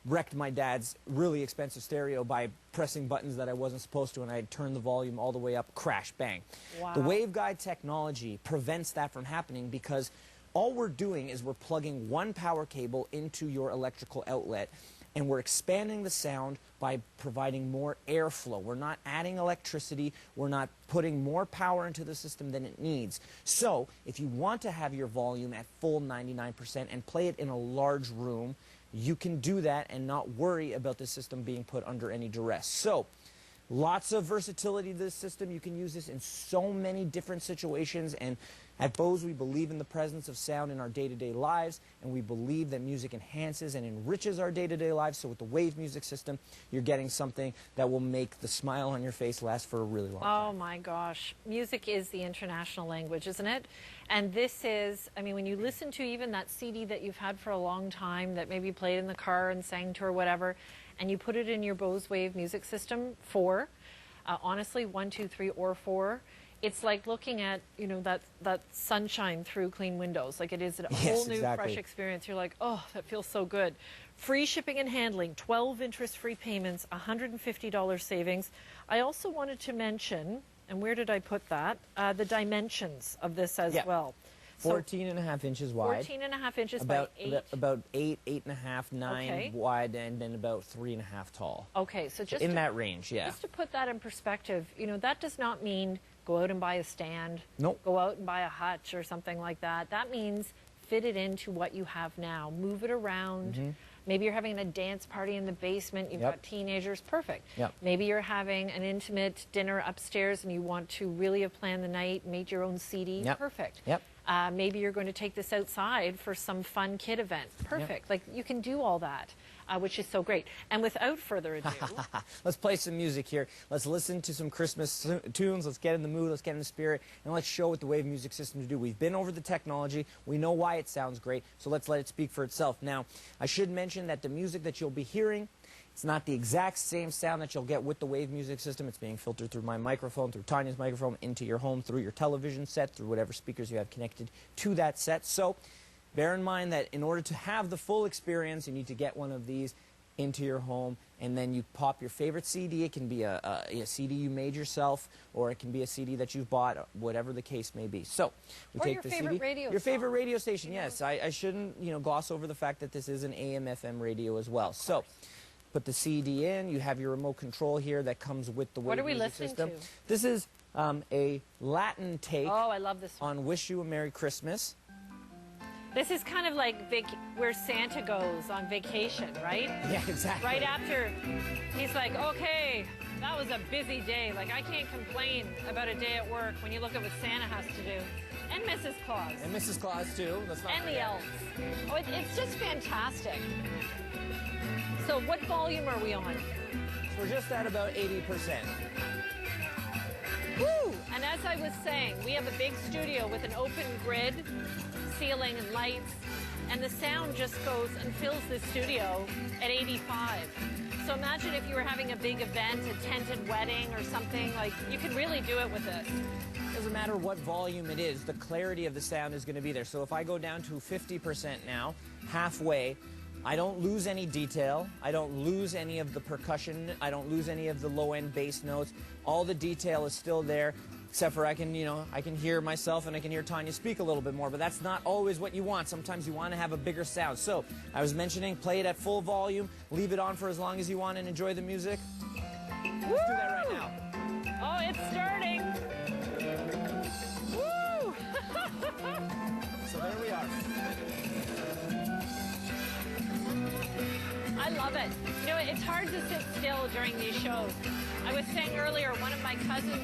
wrecked my dad's really expensive stereo by pressing buttons that I wasn't supposed to, and I had turned the volume all the way up, crash, bang. Wow. The waveguide technology prevents that from happening because all we're doing is we're plugging one power cable into your electrical outlet, and we're expanding the sound by providing more airflow. We're not adding electricity. We're not putting more power into the system than it needs. So if you want to have your volume at full 99% and play it in a large room, you can do that and not worry about the system being put under any duress. So, lots of versatility to this system. You can use this in so many different situations, and at Bose we believe in the presence of sound in our day-to-day lives, and we believe that music enhances and enriches our day-to-day lives. So with the Wave music system, you're getting something that will make the smile on your face last for a really long time. Oh my gosh. Music is the international language, isn't it? And this is, I mean, when you listen to even that CD that you've had for a long time that maybe played in the car and sang to or whatever, and you put it in your Bose Wave music system 4, honestly 1, 2, 3, or 4, it's like looking at, you know, that sunshine through clean windows. Like it is a whole new fresh experience. You're like, oh, that feels so good. Free shipping and handling, 12 interest-free payments, $150 savings. I also wanted to mention, and where did I put that? The dimensions of this as well. 14.5 inches wide. 14.5 inches about, by 8. About 8.5, 9 wide, and then about 3.5 tall. Okay, so just in that range, yeah. Just to put that in perspective, you know, that does not mean go out and buy a stand. Nope. Go out and buy a hutch or something like that. That means fit it into what you have now. Move it around. Maybe you're having a dance party in the basement. You've got teenagers. Perfect. Maybe you're having an intimate dinner upstairs and you want to really have planned the night, made your own CD. Perfect. Maybe you're going to take this outside for some fun kid event. Perfect. Like you can do all that, which is so great. And without further ado, let's play some music here. Let's listen to some Christmas tunes. Let's get in the mood. Let's get in the spirit. And let's show what the Wave music system to do. We've been over the technology. We know why it sounds great. So let's let it speak for itself. Now, I should mention that the music that you'll be hearing, it's not the exact same sound that you'll get with the Wave music system. It's being filtered through my microphone, through Tanya's microphone, into your home, through your television set, through whatever speakers you have connected to that set. So bear in mind that in order to have the full experience, you need to get one of these into your home, and then you pop your favorite CD. It can be a CD you made yourself, or it can be a CD that you've bought, whatever the case may be. So we take the CD. Your favorite radio station, yes. I shouldn't, you know, gloss over the fact that this is an AM/FM radio as well. So put the CD in. You have your remote control here that comes with the Wave music system. To? This is a Latin take I love this one. on Wish You a Merry Christmas. This is kind of like where Santa goes on vacation, right? Yeah, exactly. Right after, he's like, okay, that was a busy day. Like, I can't complain about a day at work when you look at what Santa has to do. And Mrs. Claus. And Mrs. Claus, too. Let's not and forget. the elves. Oh, it's just fantastic. So what volume are we on? We're just at about 80%. Woo! And as I was saying, we have a big studio with an open grid, ceiling and lights, and the sound just goes and fills the studio at 85. So imagine if you were having a big event, a tented wedding or something, like you could really do it with this. Doesn't matter what volume it is, the clarity of the sound is going to be there. So if I go down to 50% now, halfway, I don't lose any detail. I don't lose any of the percussion. I don't lose any of the low-end bass notes. All the detail is still there, except for I can hear myself and I can hear Tanya speak a little bit more, but that's not always what you want. Sometimes you want to have a bigger sound. So I was mentioning, play it at full volume, leave it on for as long as you want and enjoy the music. Let's do that right now. Oh, it's starting. Woo! So there we are. I love it. You know, it's hard to sit still during these shows. I was saying earlier, one of my cousins,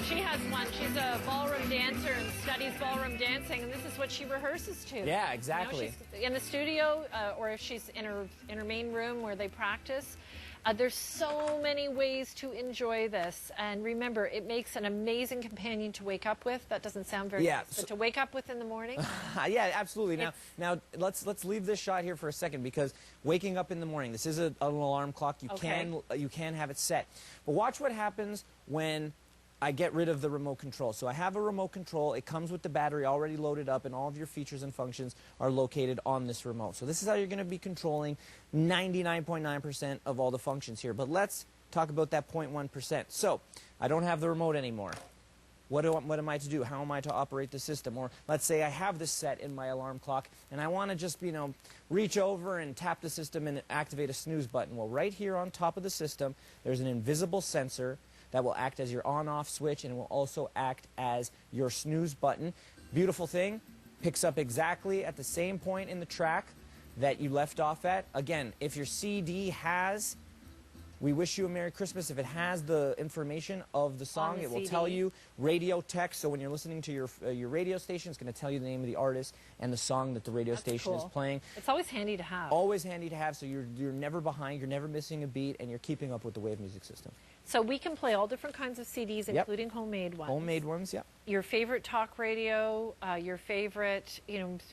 she has one. She's a ballroom dancer and studies ballroom dancing, and this is what she rehearses to. Yeah, exactly. You know, she's in the studio, or if she's in her main room where they practice. There's so many ways to enjoy this, and remember, it makes an amazing companion to wake up with. That doesn't sound very nice, but to wake up with in the morning. Yeah, absolutely. Now let's leave this shot here for a second, because waking up in the morning, this is an alarm clock. You can have it set, but watch what happens when I get rid of the remote control. So I have a remote control. It comes with the battery already loaded up, and all of your features and functions are located on this remote. So this is how you're going to be controlling 99.9% of all the functions here. But let's talk about that 0.1%. So I don't have the remote anymore. What am I to do? How am I to operate the system? Or let's say I have this set in my alarm clock, and I want to just, reach over and tap the system and activate a snooze button. Well, right here on top of the system, there's an invisible sensor that will act as your on-off switch, and it will also act as your snooze button. Beautiful thing, picks up exactly at the same point in the track that you left off at. Again, if your CD has We Wish You a Merry Christmas, if it has the information of the song, it will tell you radio text. So when you're listening to your radio station, it's going to tell you the name of the artist and the song that the radio station is playing. It's always handy to have. Always handy to have, so you're never behind, you're never missing a beat, and you're keeping up with the Wave music system. So we can play all different kinds of CDs, including homemade ones. Homemade ones, yeah. Your favorite talk radio, your favorite,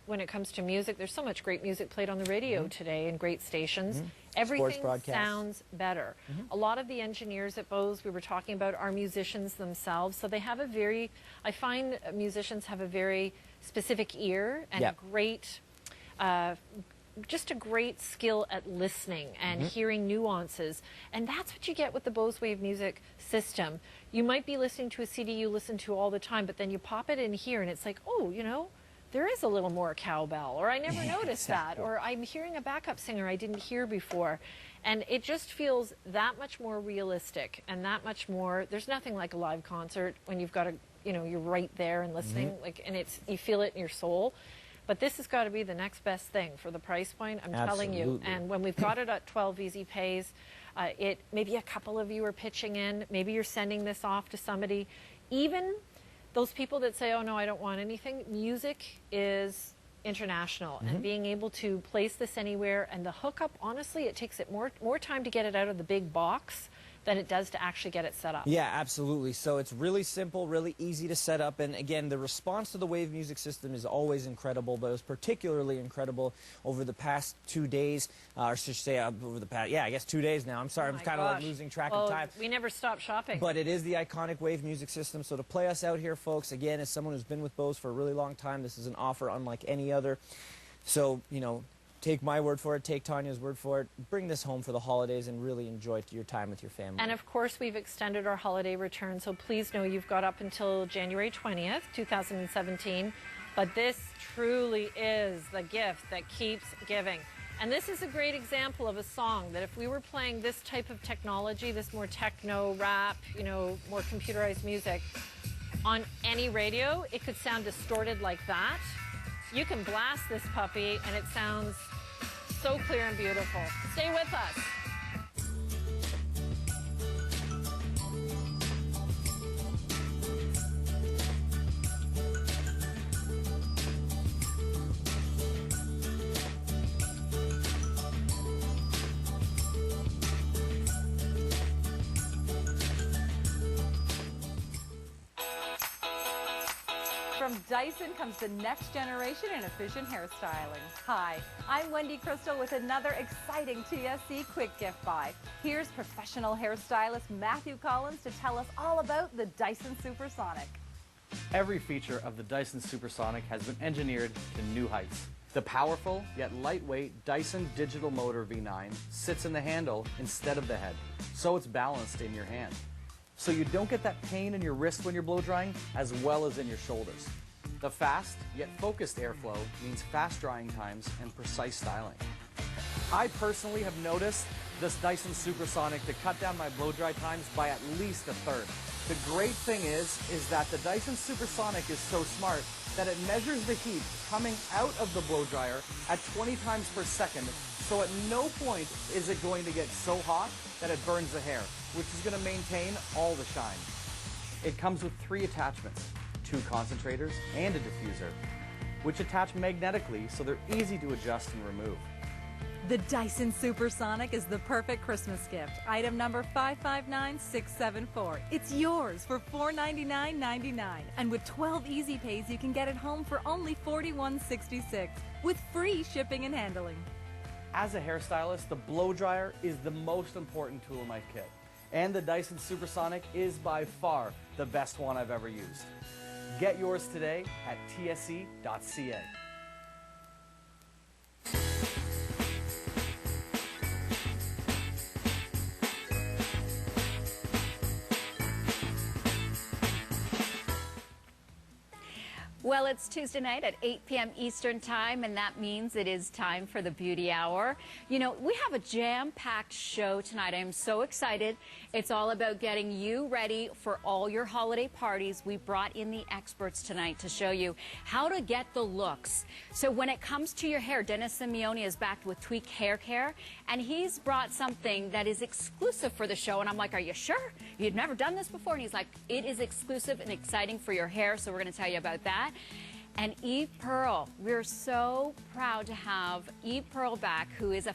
when it comes to music, there's so much great music played on the radio today and great stations. Everything sounds better. A lot of the engineers at Bose we were talking about are musicians themselves, so they have I find musicians have a very specific ear and a great, just a great skill at listening and hearing nuances. And that's what you get with the Bose Wave music system. You might be listening to a CD you listen to all the time, but then you pop it in here and it's like, oh, there is a little more cowbell, or I never noticed that, or I'm hearing a backup singer I didn't hear before. And it just feels that much more realistic and that much more, there's nothing like a live concert when you've got you're right there and listening, and you feel it in your soul. But this has got to be the next best thing for the price point, I'm telling you. And when we've got it at 12 easy pays, maybe a couple of you are pitching in, maybe you're sending this off to somebody. Even those people that say, oh no, I don't want anything, music is international, and being able to place this anywhere, and the hookup, honestly, it takes it more time to get it out of the big box than it does to actually get it set up. Yeah, absolutely. So it's really simple, really easy to set up, and again, the response to the Wave music system is always incredible, but it was particularly incredible over the past 2 days, or should say over the past, I guess 2 days now. I'm sorry, I'm kind of like losing track of time. We never stop shopping. But it is the iconic Wave music system, so to play us out here, folks, again, as someone who's been with Bose for a really long time, this is an offer unlike any other. So, take my word for it, take Tanya's word for it, bring this home for the holidays and really enjoy your time with your family. And of course, we've extended our holiday return, so please know you've got up until January 20th, 2017. But this truly is the gift that keeps giving. And this is a great example of a song that if we were playing this type of technology, this more techno, rap, more computerized music, on any radio, it could sound distorted like that. You can blast this puppy and it sounds so clear and beautiful. Stay with us. From Dyson comes the next generation in efficient hairstyling. Hi, I'm Wendy Crystal with another exciting TSC Quick Gift Buy. Here's professional hairstylist Matthew Collins to tell us all about the Dyson Supersonic. Every feature of the Dyson Supersonic has been engineered to new heights. The powerful yet lightweight Dyson Digital Motor V9 sits in the handle instead of the head, so it's balanced in your hand. So you don't get that pain in your wrist when you're blow drying, as well as in your shoulders. The fast yet focused airflow means fast drying times and precise styling. I personally have noticed this Dyson Supersonic to cut down my blow dry times by at least a third. The great thing is that the Dyson Supersonic is so smart that it measures the heat coming out of the blow dryer at 20 times per second, so at no point is it going to get so hot that it burns the hair, which is going to maintain all the shine. It comes with 3 attachments, 2 concentrators and a diffuser, which attach magnetically so they're easy to adjust and remove. The Dyson Supersonic is the perfect Christmas gift. Item number 559674. It's yours for $499.99. And with 12 easy pays, you can get it home for only $41.66 with free shipping and handling. As a hairstylist, the blow dryer is the most important tool in my kit. And the Dyson Supersonic is by far the best one I've ever used. Get yours today at tse.ca. Well, it's Tuesday night at 8 p.m. Eastern Time, and that means it is time for the Beauty Hour. You know, we have a jam-packed show tonight. I am so excited. It's all about getting you ready for all your holiday parties. We brought in the experts tonight to show you how to get the looks. So when it comes to your hair, Dennis Simeone is back with Tweak Hair Care, and he's brought something that is exclusive for the show. And I'm like, are you sure? You've never done this before? And he's like, it is exclusive and exciting for your hair, so we're going to tell you about that. And Eve Pearl, we're so proud to have Eve Pearl back, who is a